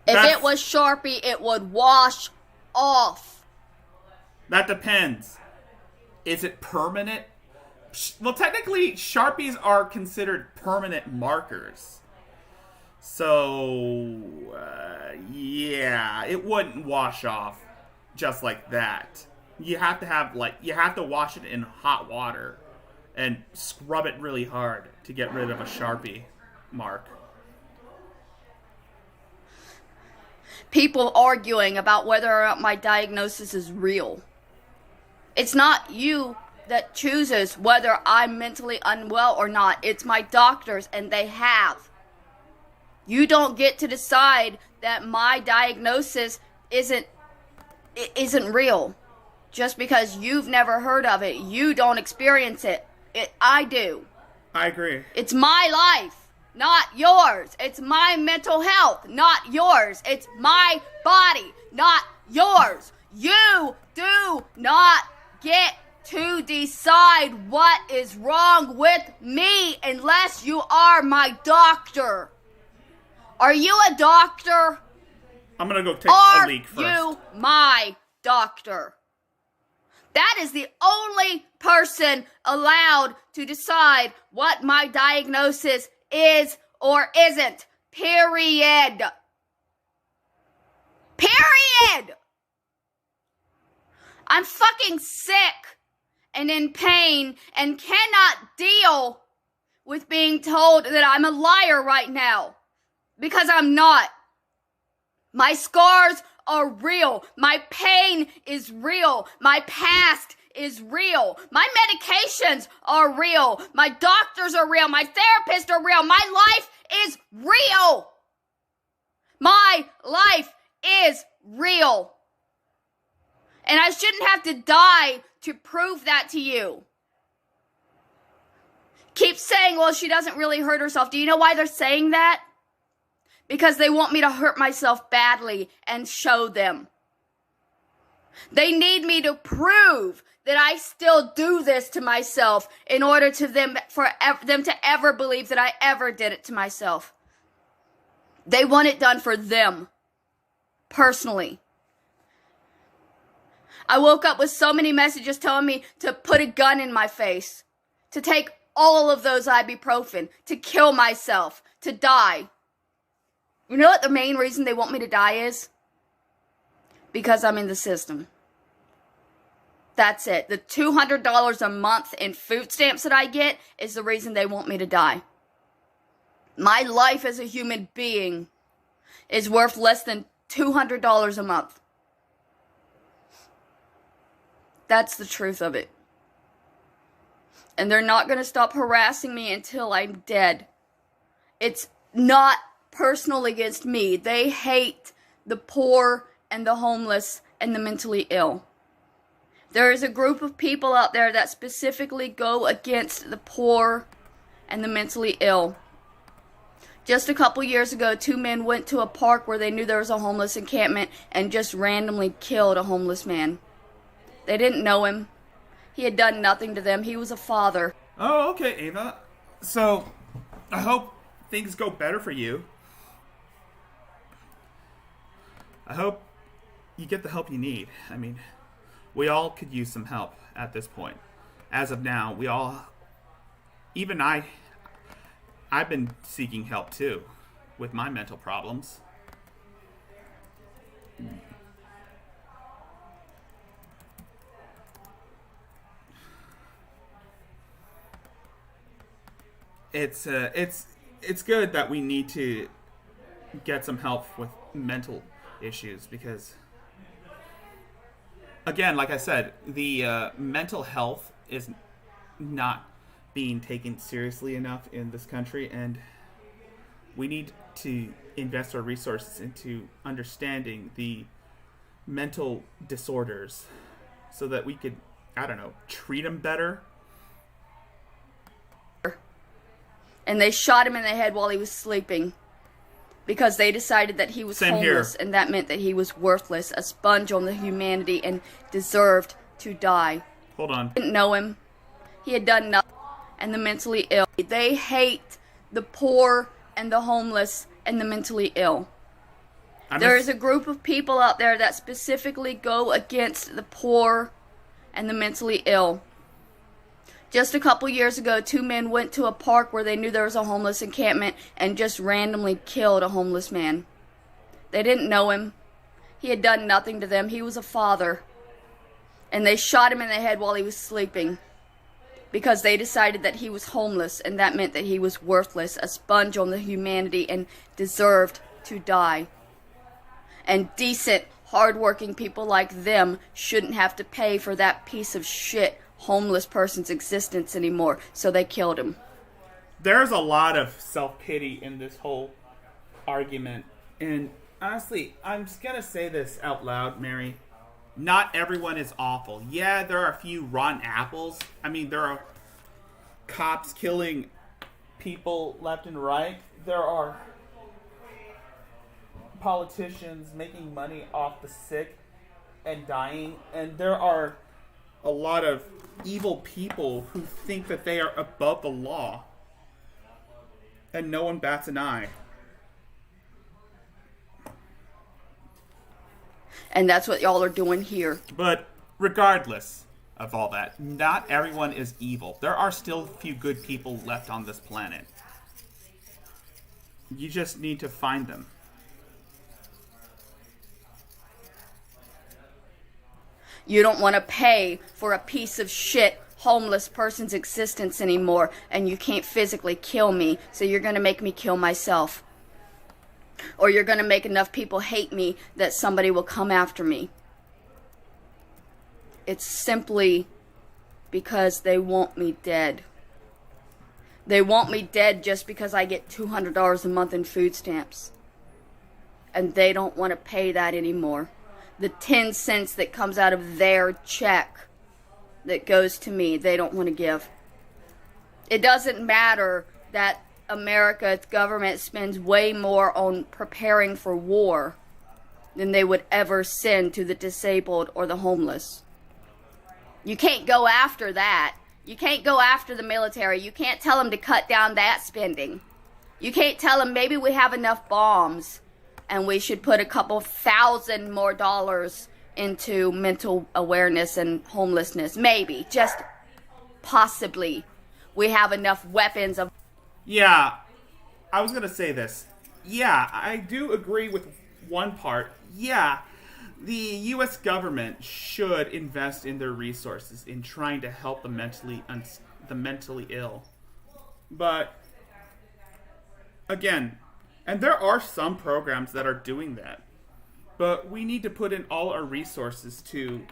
If it was Sharpie, it would wash off. That depends. Is it permanent? Well, technically, Sharpies are considered permanent markers. So, yeah, it wouldn't wash off just like that. You have to wash it in hot water and scrub it really hard to get rid of a Sharpie mark. People arguing about whether or not my diagnosis is real. It's not you that chooses whether I'm mentally unwell or not. It's my doctors, and they have. You don't get to decide that my diagnosis isn't real. Just because you've never heard of it, you don't experience it. I do. I agree. It's my life, not yours. It's my mental health, not yours. It's my body, not yours. You do not get to decide what is wrong with me unless you are my doctor. Are you a doctor? I'm gonna go take a leak first. Are you my doctor? That is the only person allowed to decide what my diagnosis is or isn't. Period. Period. I'm fucking sick and in pain and cannot deal with being told that I'm a liar right now. Because I'm not. My scars are real. My pain is real. My past is real. My medications are real. My doctors are real. My therapists are real. My life is real. My life is real. And I shouldn't have to die to prove that to you. Keep saying, well, she doesn't really hurt herself. Do you know why they're saying that? Because they want me to hurt myself badly and show them. They need me to prove that I still do this to myself in order for them to ever believe that I ever did it to myself. They want it done for them. Personally. I woke up with so many messages telling me to put a gun in my face. To take all of those ibuprofen. To kill myself. To die. You know what the main reason they want me to die is? Because I'm in the system. That's it. The $200 a month in food stamps that I get is the reason they want me to die. My life as a human being is worth less than $200 a month. That's the truth of it. And they're not going to stop harassing me until I'm dead. It's not personal against me. They hate the poor and the homeless and the mentally ill. There is a group of people out there that specifically go against the poor and the mentally ill. Just a couple years ago, 2 men went to a park where they knew there was a homeless encampment and just randomly killed a homeless man. They didn't know him. He had done nothing to them. He was a father. Oh, okay, Ava. So, I hope things go better for you. I hope you get the help you need. I mean, we all could use some help at this point. As of now, we all even I've been seeking help too with my mental problems. It's good that we need to get some help with mental issues because, again, like I said, the mental health is not being taken seriously enough in this country, and we need to invest our resources into understanding the mental disorders so that we could, I don't know, treat them better. And they shot him in the head while he was sleeping because they decided that he was Same homeless, here. and that meant that he was worthless, a sponge on the humanity, and deserved to die. Hold on. Didn't know him. He had done nothing. And the mentally ill. They hate the poor and the homeless and the mentally ill. There is a group of people out there that specifically go against the poor and the mentally ill. Just a couple years ago, 2 men went to a park where they knew there was a homeless encampment and just randomly killed a homeless man. They didn't know him. He had done nothing to them. He was a father. And they shot him in the head while he was sleeping because they decided that he was homeless, and that meant that he was worthless, a sponge on the humanity, and deserved to die. And decent, hardworking people like them shouldn't have to pay for that piece of shit homeless person's existence anymore, so they killed him. There's a lot of self-pity in this whole argument, and honestly, I'm just gonna say this out loud, Mary. Not everyone is awful. Yeah, there are a few rotten apples. I mean, there are cops killing people left and right. There are politicians making money off the sick and dying, and there are a lot of evil people who think that they are above the law, and no one bats an eye. And that's what y'all are doing here. But regardless of all that, not everyone is evil. There are still a few good people left on this planet. You just need to find them. You don't want to pay for a piece of shit homeless person's existence anymore, and you can't physically kill me, so you're going to make me kill myself. Or you're going to make enough people hate me that somebody will come after me. It's simply because they want me dead. They want me dead just because I get $200 a month in food stamps. And they don't want to pay that anymore. The 10 cents that comes out of their check that goes to me, they don't want to give. It doesn't matter that America's government spends way more on preparing for war than they would ever send to the disabled or the homeless. You can't go after that. You can't go after the military. You can't tell them to cut down that spending. You can't tell them maybe we have enough bombs and we should put a couple $1,000 more into mental awareness and homelessness. Maybe, just possibly, we have enough weapons of... Yeah, I was going to say this. Yeah, I do agree with one part. Yeah, the U.S. government should invest in their resources in trying to help the mentally ill. But, again, and there are some programs that are doing that. But we need to put in all our resources to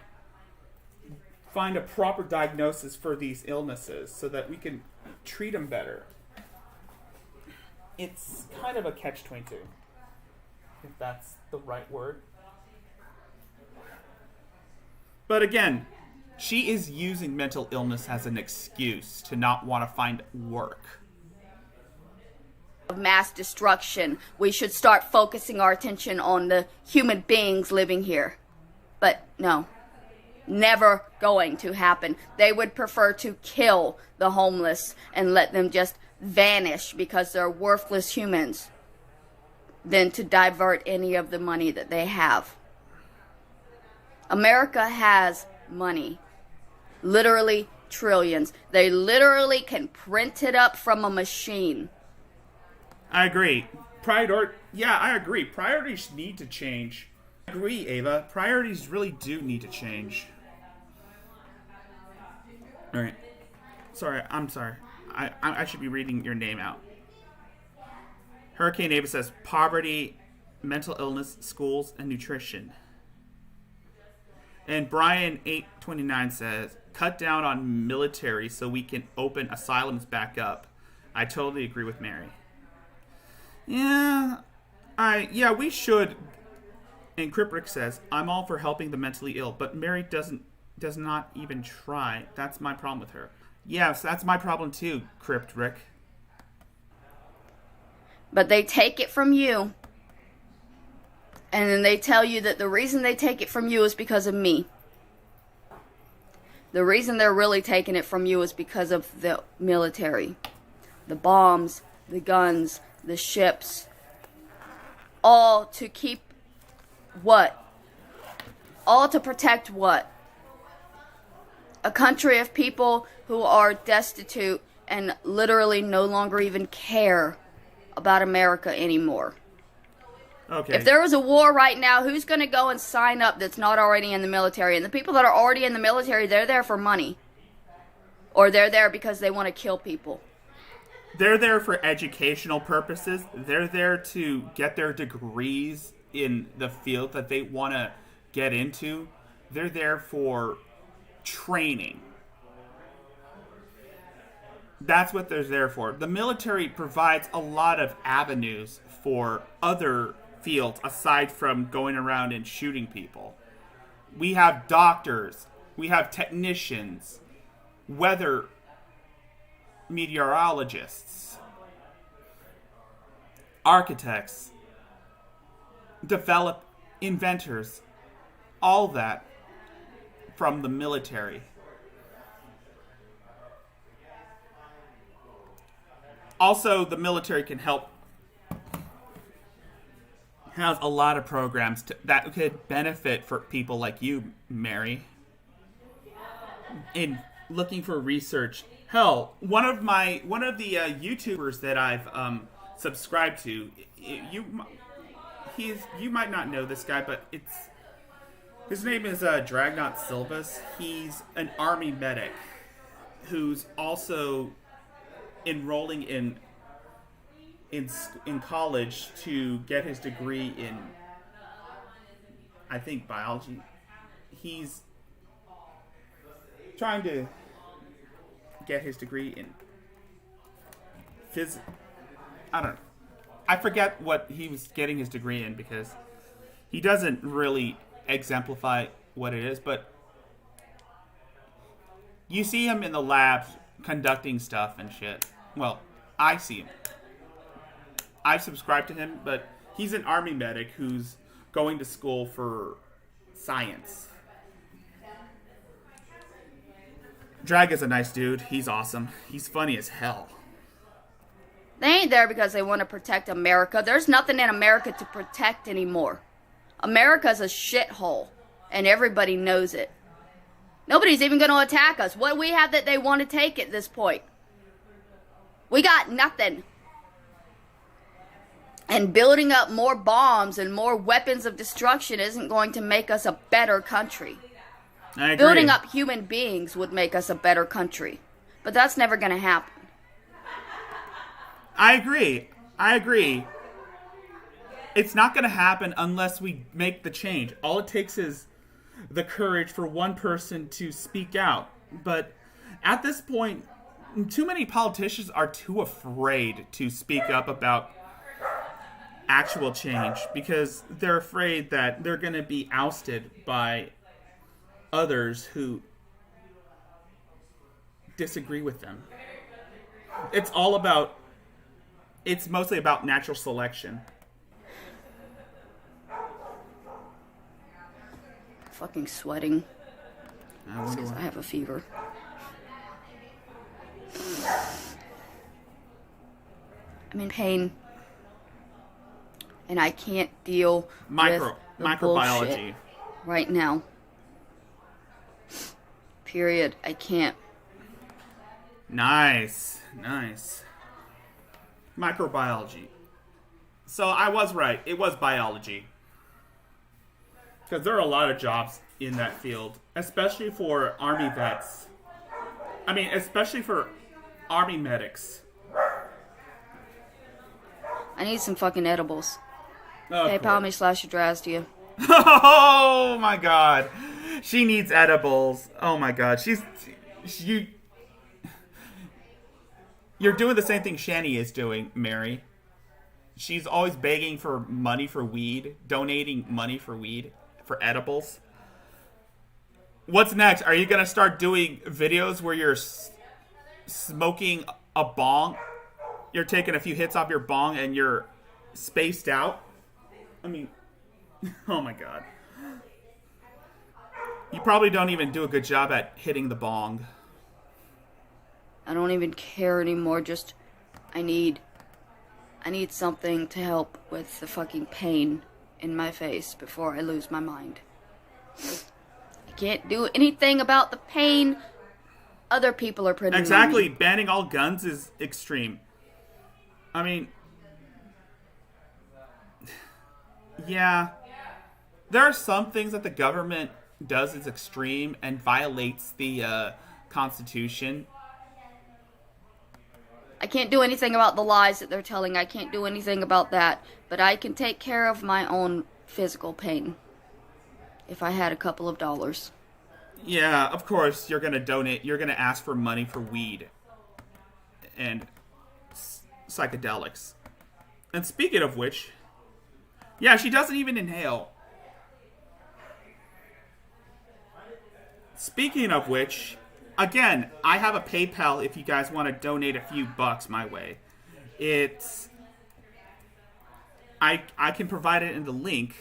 find a proper diagnosis for these illnesses so that we can treat them better. It's kind of a catch-22, if that's the right word. But again, she is using mental illness as an excuse to not want to find work. Mass destruction. We should start focusing our attention on the human beings living here. But no, never going to happen. They would prefer to kill the homeless and let them just vanish because they're worthless humans than to divert any of the money that they have. America has money. Literally trillions. They literally can print it up from a machine. I agree. I agree. Priorities need to change. I agree, Ava. Priorities really do need to change. All right. Sorry, I'm sorry. I should be reading your name out. Hurricane Ava says poverty, mental illness, schools, and nutrition. And Brian 829 says cut down on military so we can open asylums back up. I totally agree with Mary. Yeah, we should. And Kriprick says I'm all for helping the mentally ill, but Mary does not even try. That's my problem with her. Yes, that's my problem too, Kriprick. But they take it from you. And then they tell you that the reason they take it from you is because of me. The reason they're really taking it from you is because of the military. The bombs, the guns, the ships. All to keep what? All to protect what? A country of people who are destitute and literally no longer even care about America anymore. Okay. If there was a war right now, who's going to go and sign up that's not already in the military? And the people that are already in the military, they're there for money. Or they're there because they want to kill people. They're there for educational purposes. They're there to get their degrees in the field that they want to get into. They're there for training. That's what they're there for. The military provides a lot of avenues for other fields aside from going around and shooting people. We have doctors, we have technicians, weather meteorologists, architects, inventors, all that from the military. Also, the military can help, has a lot of programs that could benefit for people like you, Mary, in looking for research. Hell, one of the YouTubers that I've subscribed to, you might not know this guy, but his name is Dragnaut Silvas. He's an army medic who's also enrolling in college to get his degree in, I think, biology. He's trying to get his degree in I don't know. I forget what he was getting his degree in because he doesn't really exemplify what it is, but you see him in the lab conducting stuff and shit. Well, I see him. I've subscribed to him, but he's an army medic who's going to school for science. Drag is a nice dude. He's awesome. He's funny as hell. They ain't there because they want to protect America. There's nothing in America to protect anymore. America's a shithole, and everybody knows it. Nobody's even going to attack us. What do we have that they want to take at this point? We got nothing. And building up more bombs and more weapons of destruction isn't going to make us a better country. I agree. Building up human beings would make us a better country. But that's never going to happen. I agree. It's not going to happen unless we make the change. All it takes is the courage for one person to speak out. But at this point, too many politicians are too afraid to speak up about actual change because they're afraid that they're going to be ousted by others who disagree with them. It's mostly about natural selection. Fucking sweating. I wonder Because why. I have a fever. I'm in pain. And I can't deal with the microbiology. bullshit right now. Period. I can't. Nice. Nice. Microbiology. So I was right. It was biology. Because there are a lot of jobs in that field, especially for Army vets. I mean, especially for Army medics. I need some fucking edibles. Of PayPal me course. /Adrasdea. Oh my god. She needs edibles. Oh my god. You're doing the same thing Shani is doing, Mary. She's always begging for money for weed, donating money for weed, for edibles. What's next? Are you going to start doing videos where you're smoking a bong? You're taking a few hits off your bong and you're spaced out? I mean, oh my god. You probably don't even do a good job at hitting the bong. I don't even care anymore. Just, I need something to help with the fucking pain in my face before I lose my mind. I can't do anything about the pain other people are putting on Exactly. me. Banning all guns is extreme. I mean, yeah. There are some things that the government does is extreme and violates the Constitution. I can't do anything about the lies that they're telling. I can't do anything about that. But I can take care of my own physical pain. If I had a couple of dollars. Yeah, of course, you're going to donate. You're going to ask for money for weed and psychedelics. And speaking of which, yeah, she doesn't even inhale. Speaking of which, again, I have a PayPal if you guys want to donate a few bucks my way. It's... I can provide it in the link.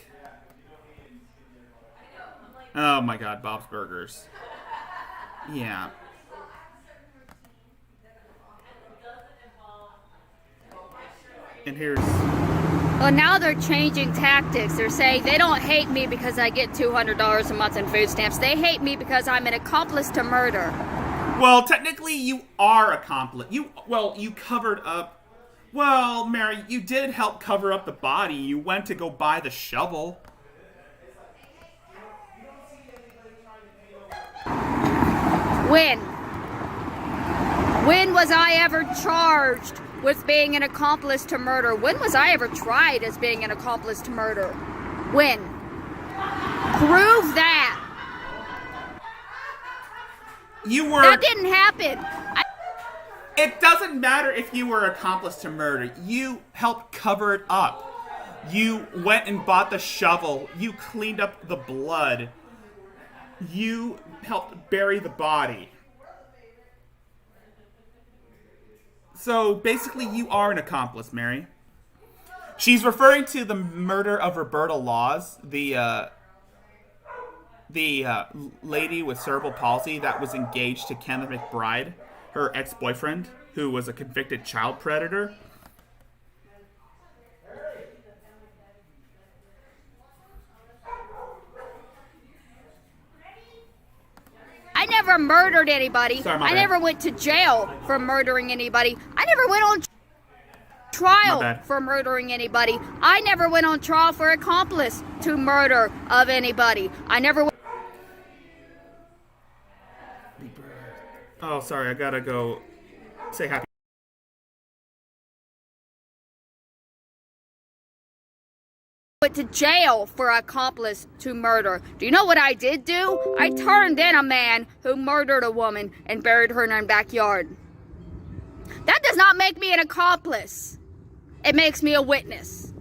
Oh my god, Bob's Burgers. Yeah. And here's... Well, now they're changing tactics. They're saying they don't hate me because I get $200 a month in food stamps. They hate me because I'm an accomplice to murder. Well, technically you are accomplice. You covered up... Well, Mary, you did help cover up the body. You went to go buy the shovel. When? When was I ever charged with being an accomplice to murder? When was I ever tried as being an accomplice to murder? When? Prove that. You were... That didn't happen. It doesn't matter if you were accomplice to murder. You helped cover it up. You went and bought the shovel. You cleaned up the blood. You helped bury the body. So basically you are an accomplice, Mary. She's referring to the murder of Roberta Laws, the lady with cerebral palsy that was engaged to Kenneth McBride, her ex-boyfriend, who was a convicted child predator. I never murdered anybody. Sorry, my I bad. never went to jail for murdering anybody. I never went on My trial bad. for murdering anybody. I never went on trial for accomplice to murder of anybody. I never went. Oh, sorry, I gotta go say happy. To jail for accomplice to murder. Do you know what I did do? I turned in a man who murdered a woman and buried her in her backyard. That does not make me an accomplice. It makes me a witness.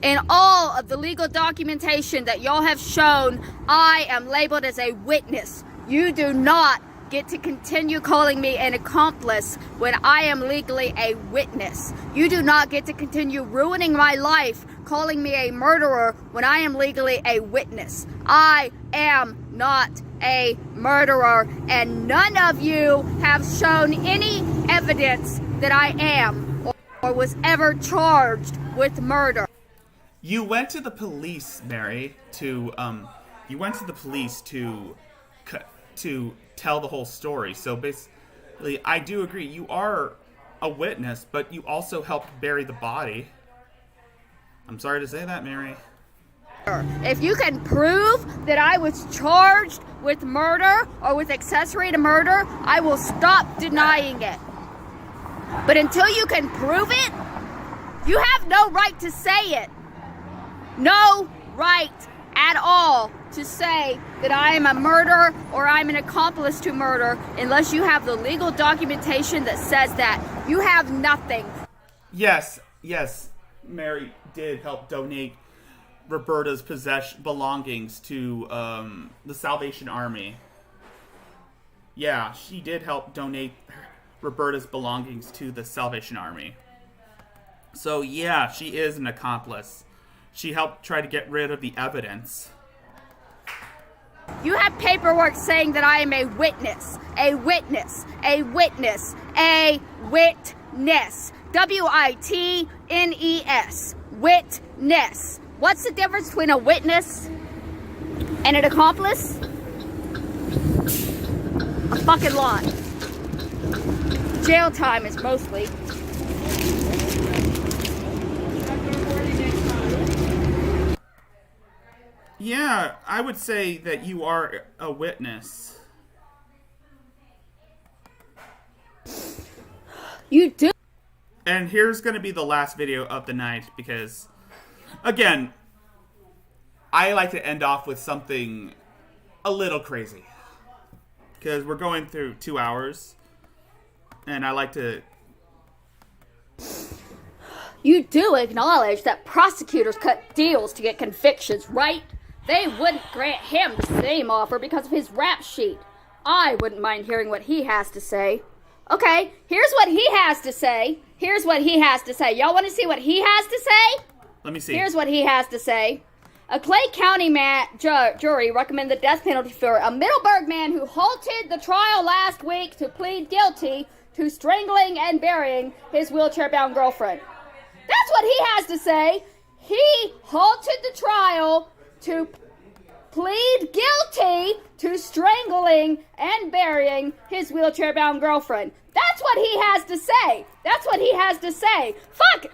In all of the legal documentation that y'all have shown, I am labeled as a witness. You do not get to continue calling me an accomplice when I am legally a witness. You do not get to continue ruining my life calling me a murderer when I am legally a witness. I am not a murderer, and none of you have shown any evidence that I am or was ever charged with murder. You went to the police, Mary, to tell the whole story. So Lee, I do agree. You are a witness, but you also helped bury the body. I'm sorry to say that, Mary. If you can prove that I was charged with murder or with accessory to murder, I will stop denying it. But until you can prove it, you have no right to say it. No right at all to say that I am a murderer or I'm an accomplice to murder unless you have the legal documentation that says that. You have nothing. Yes, Mary did help donate Roberta's belongings to the Salvation Army. Yeah, she did help donate Roberta's belongings to the Salvation Army. So yeah, she is an accomplice. She helped try to get rid of the evidence. You have paperwork saying that I am a witness. A witness. A witness. A witness. W-I-T-N-E-S. Witness. What's the difference between a witness and an accomplice? A fucking lot. Jail time is mostly. Yeah, I would say that you are a witness. You do. And here's going to be the last video of the night because, again, I like to end off with something a little crazy. Because we're going through 2 hours, and I like to... You do acknowledge that prosecutors cut deals to get convictions, right? They wouldn't grant him the same offer because of his rap sheet. I wouldn't mind hearing what he has to say. Okay, here's what he has to say. Here's what he has to say. Y'all want to see what he has to say? Let me see. Here's what he has to say. A Clay County jury recommended the death penalty for a Middleburg man who halted the trial last week to plead guilty to strangling and burying his wheelchair-bound girlfriend. That's what he has to say. He halted the trial to plead guilty to strangling and burying his wheelchair-bound girlfriend. That's what he has to say. That's what he has to say. Fuck!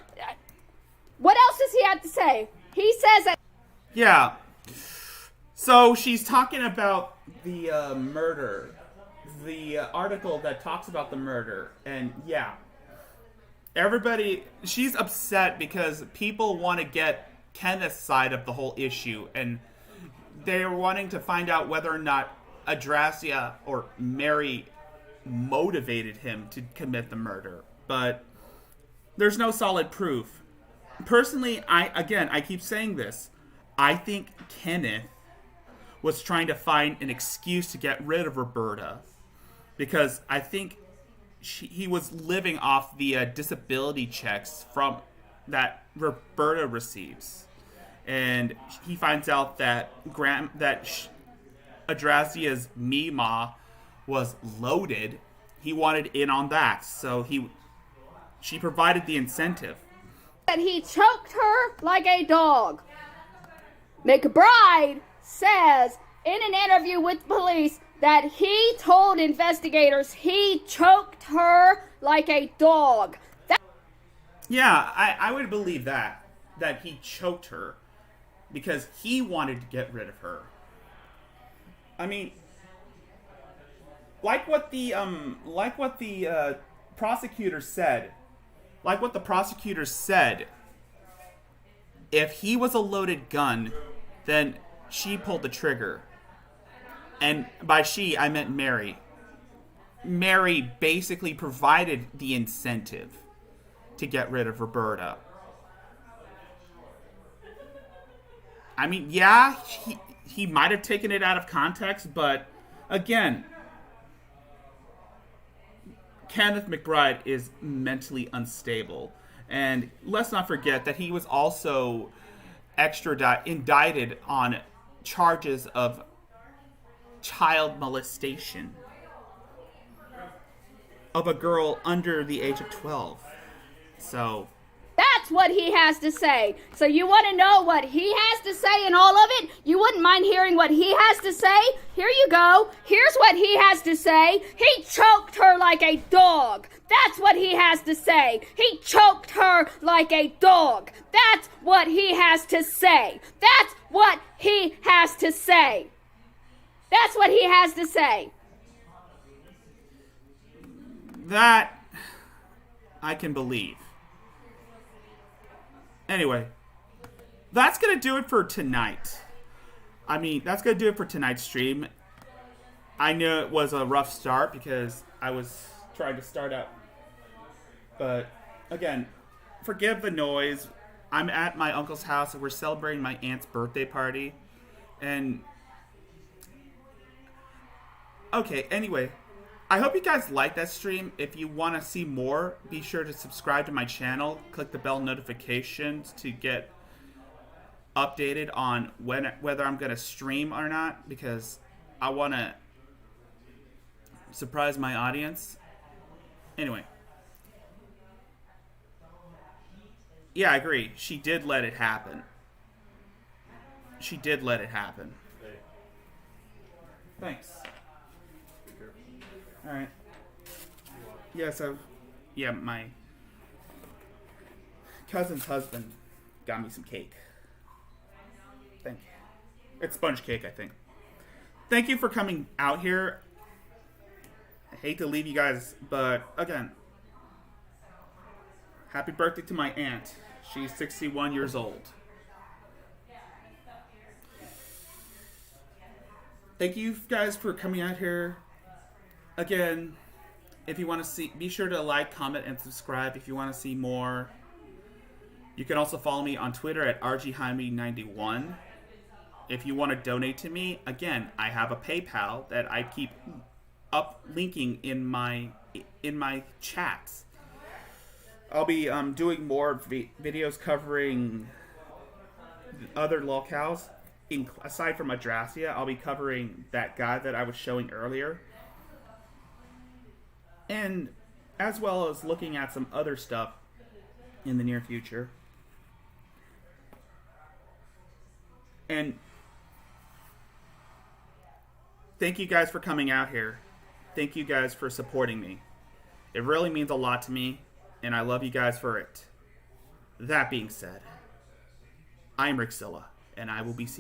What else does he have to say? He says that... Yeah. So she's talking about the murder. The article that talks about the murder. And yeah. Everybody... She's upset because people want to get Kenneth's side of the whole issue. And they're wanting to find out whether or not Adrasdea or Mary motivated him to commit the murder. But there's no solid proof. Personally, I keep saying this. I think Kenneth was trying to find an excuse to get rid of Roberta. Because I think he was living off the disability checks from that Roberta receives. And he finds out that Adrasdea's Mima was loaded. He wanted in on that, so she provided the incentive. That he choked her like a dog. McBride says in an interview with police that he told investigators he choked her like a dog. Yeah, I would believe that he choked her because he wanted to get rid of her. I mean, like what the prosecutor said. Like what the prosecutor said, if he was a loaded gun, then she pulled the trigger. And by she, I meant Mary. Mary basically provided the incentive to get rid of Roberta. I mean, yeah, he might have taken it out of context, but again, Kenneth McBride is mentally unstable. And let's not forget that he was also indicted on charges of child molestation of a girl under the age of 12. So that's That's what he has to say. So you want to know what he has to say in all of it? You wouldn't mind hearing what he has to say? Here you go. Here's what he has to say. He choked her like a dog. That's what he has to say. He choked her like a dog. That's what he has to say. That's what he has to say. That's what he has to say. That I can believe. Anyway, that's going to do it for tonight. That's going to do it for tonight's stream. I know it was a rough start because I was trying to start up. But, again, forgive the noise. I'm at my uncle's house and we're celebrating my aunt's birthday party. And, okay, anyway, I hope you guys like that stream. If you want to see more, be sure to subscribe to my channel. Click the bell notifications to get updated on whether I'm going to stream or not, because I want to surprise my audience. Anyway. Yeah, I agree. She did let it happen. She did let it happen. Thanks. Alright. Yes, my cousin's husband got me some cake. Thank you. It's sponge cake, I think. Thank you for coming out here. I hate to leave you guys, but again, happy birthday to my aunt. She's 61 years old. Thank you guys for coming out here. Again, if you want to see, be sure to like, comment, and subscribe if you want to see more. You can also follow me on Twitter at rgjaime91. If you want to donate to me, again, I have a PayPal that I keep up linking in my chats. I'll be doing more videos covering other locales. Aside from Adrasdea, I'll be covering that guy that I was showing earlier. And as well as looking at some other stuff in the near future. And thank you guys for coming out here. Thank you guys for supporting me. It really means a lot to me, and I love you guys for it. That being said, I'm Rick Silla, and I will be seeing